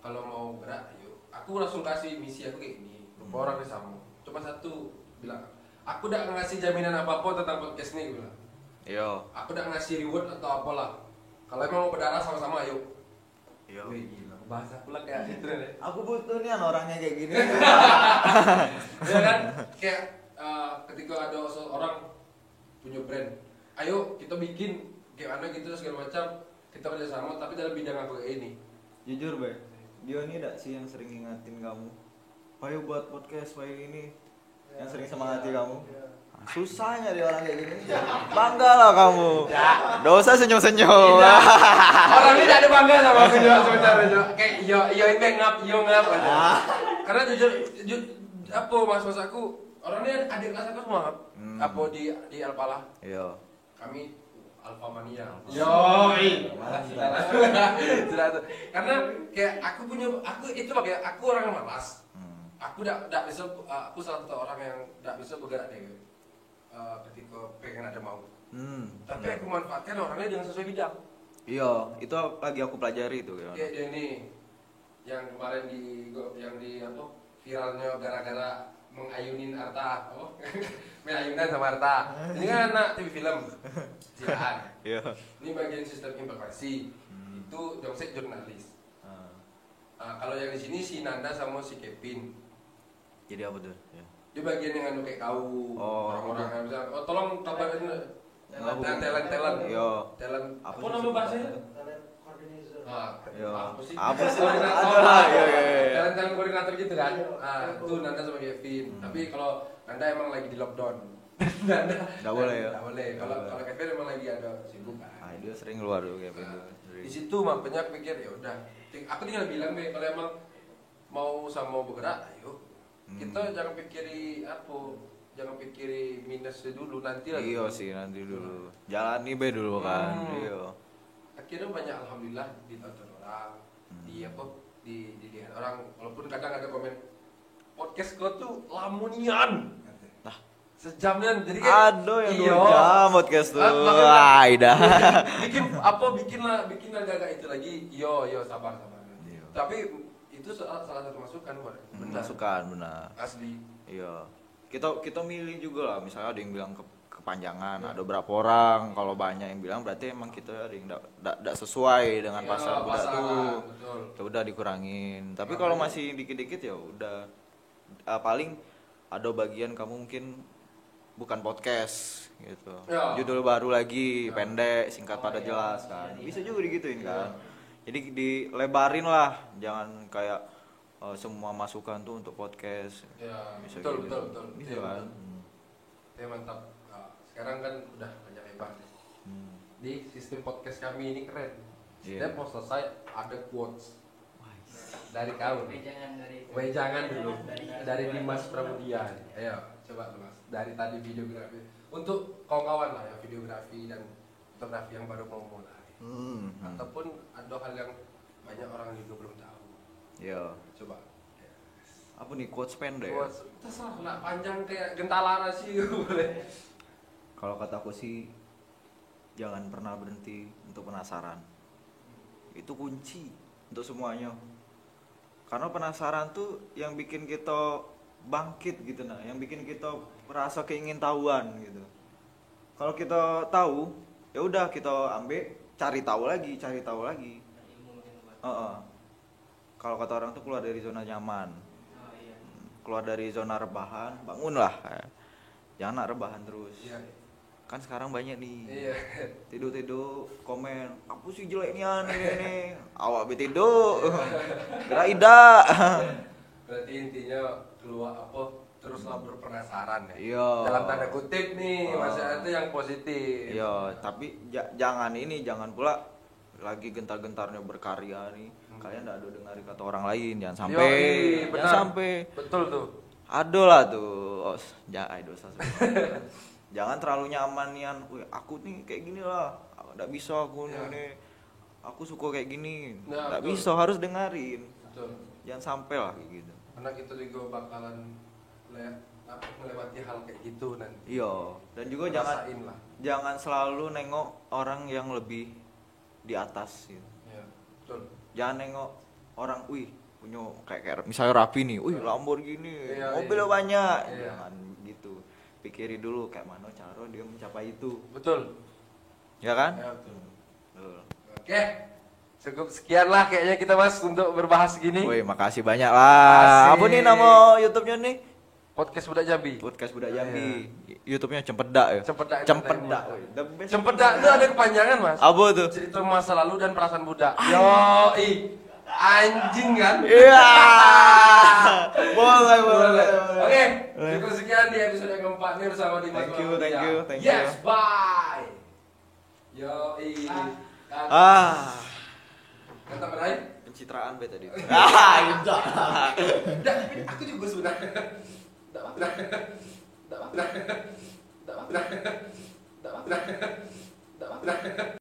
Kalau mau gerak, ayo. Aku langsung kasih misi aku kayak gini. Beberapa orang sama. Cuma satu bilang, aku udah ngasih jaminan apa-apa tentang podcast ini, bilang. Yo. Aku udah ngasih reward atau apalah. Kalau emang mau berdarah sama-sama, ayo. Yo. Wih, gila. Bahasa pula kayak gitu deh. Aku butuh nih orangnya kayak gini. Ya kan? Kayak ketika ada orang punya brand, ayo kita bikin kayak mana gitu segala macam, kita kerjasama tapi dalam bidang aku kayak ini. Jujur be, Dia ini enggak sih yang sering ngingatin kamu? Ayo buat podcast, ayo ini. Yang sering semangati kamu. Susah nyari orang kayak gini. Bangga lah kamu. Dosa senyum-senyum. Orang ini tidak ada bangga sama aku juga sebenarnya. Kayak yo ini ngap aja. Karena jujur apa mas aku orang ini adik kelas aku semua ngap. Apa di Alpala. Iya. Kami Alpha Mania. Sudah tuh. Karena kayak aku itu loh kayak aku orang yang malas. Aku tidak bisa aku salah satu orang yang tidak bisa bergerak deh. Ketika pengen ada mau. Tapi aku manfaatkan orangnya dengan sesuai bidang. Iya, itu lagi aku pelajari itu ya. Kayak dia ini yang kemarin yang di apa viralnya gara-gara mengayunin Arta, mengayunkan sama Arta. Ini kan anak TV film, siaran. Iya. Ini bagian sistem informasi. Itu Jongsek jurnalis. Kalau yang di sini si Nanda sama si Kevin. Jadi apa tuh? Ya. Dia bagian yang anu kayak kau orang-orang yang bisa tolong kabarin talent. Iya. Talent Apa apa sih nama bahasanya? sebutannya? Iya. Apa sih? Apa sih? Koordinator Ada lah. lah, iya. Talent koordinator gitu kan. Itu Nanda sama Kevin. Tapi kalau Nanda emang lagi di lockdown. Nanda Nggak boleh ya? Nggak boleh. Kalau Kevin emang lagi ada sibuk kan. Dia sering keluar tuh kayak gitu. Di situ makanya aku pikir ya udah. Aku tinggal bilang deh kalau emang mau sama bergerak, ayo. Kita jangan pikiri jangan pikiri minusnya dulu nanti lah. Iya sih nanti dulu. Jalani be dulu kan. Iya. Akhirnya banyak alhamdulillah ditonton orang, dilihat orang walaupun kadang ada komen podcast kau tuh lamunian. Nah, sejamnya jadi kayak ada yang 2 jam podcast tuh. Dah. bikin agak-agak itu lagi. Yo sabar. Iya. Tapi itu salah satu masukan buat Masukan benar. asli. Iya. Kita milih juga lah. Misalnya ada yang bilang kepanjangan, ada berapa orang. Kalau banyak yang bilang berarti emang kita ada yang tidak sesuai dengan pasar budak tuh. Ya udah dikurangin. Tapi kalau masih dikit-dikit ya udah. Paling ada bagian kamu mungkin bukan podcast gitu. Ya. Judul baru lagi, pendek, singkat, padat, jelas kan. Bisa juga digituin kan. Jadi dilebarin lah, jangan kayak semua masukan tuh untuk podcast. Ya, Bisa betul. Bisa kan. Ya mantap. Sekarang kan udah banyak hebat. Di sistem podcast kami ini keren. Setiap mau selesai ada quotes dari kau. Wejangan dulu dari Dimas Pramudia. Ayo coba Mas. Dari tadi videografi. Untuk kawan-kawan lah ya videografi dan fotografi yang baru mau mulai. Ataupun ada hal yang banyak orang juga belum tahu. Iya. Coba. Apa nih quotes pendek? Quotes terserah nak panjang kayak gentalara sih boleh. Kalau kataku sih jangan pernah berhenti untuk penasaran. Itu kunci untuk semuanya. Karena penasaran tuh yang bikin kita bangkit gitu nah, yang bikin kita merasa keingintahuan gitu. Kalau kita tahu, ya udah kita ambil, cari tahu lagi. Kalau kata orang tuh keluar dari zona nyaman. Keluar dari zona rebahan, bangunlah. Jangan nak rebahan terus. Iya. Kan sekarang banyak nih. Iya. Tidur komen, apa sih jeleknya nih. Awak tidur. Gerak ida. Berarti intinya keluar teruslah berpenasaran ya. Iya. Dalam tanda kutip nih, maksudnya itu yang positif. Iya, tapi jangan pula lagi gentar-gentarnya berkarya nih. Kalian enggak ada dengar kata orang lain, jangan sampai. Jangan sampai. Betul tuh. Ada lah tuh. Dosa sebenarnya. Jangan terlalu nyaman nian. Aku nih kayak gini lah. Enggak bisa aku nih. Aku suka kayak gini. Enggak bisa, harus dengerin. Betul. Jangan sampai lah kayak gitu. Karena kita juga bakalan melewati hal kayak gitu nanti. Iya, dan juga jangan selalu nengok orang yang lebih di atas gitu. Iya, betul. Jangan nengok orang, punya kayak misalnya Rapi nih, Lamborghini, mobilnya banyak. Jangan gitu. Pikiri dulu kayak mana cara dia mencapai itu. Betul. Ya kan? Ya, betul. Oke. Cukup sekian lah kayaknya kita Mas untuk berbahas gini. Makasih banyak lah. Apa nih nama YouTube-nya nih? Podcast Budak Jambi. Podcast Budak Jambi. YouTube-nya Cempedak ya. Cempedak. Cempedak itu ada kepanjangan Mas. Apa tuh? Cerita masa lalu dan perasaan budak. Yoi. Anjing kan? Iya. Boleh. Oke, cukup sekian di episode yang keempat nih bersama Dimas. Thank you. Yes, bye. Yo, kata berakhir Pencitraan be tadi. enggak, tapi aku juga sebenarnya enggak apa-apa.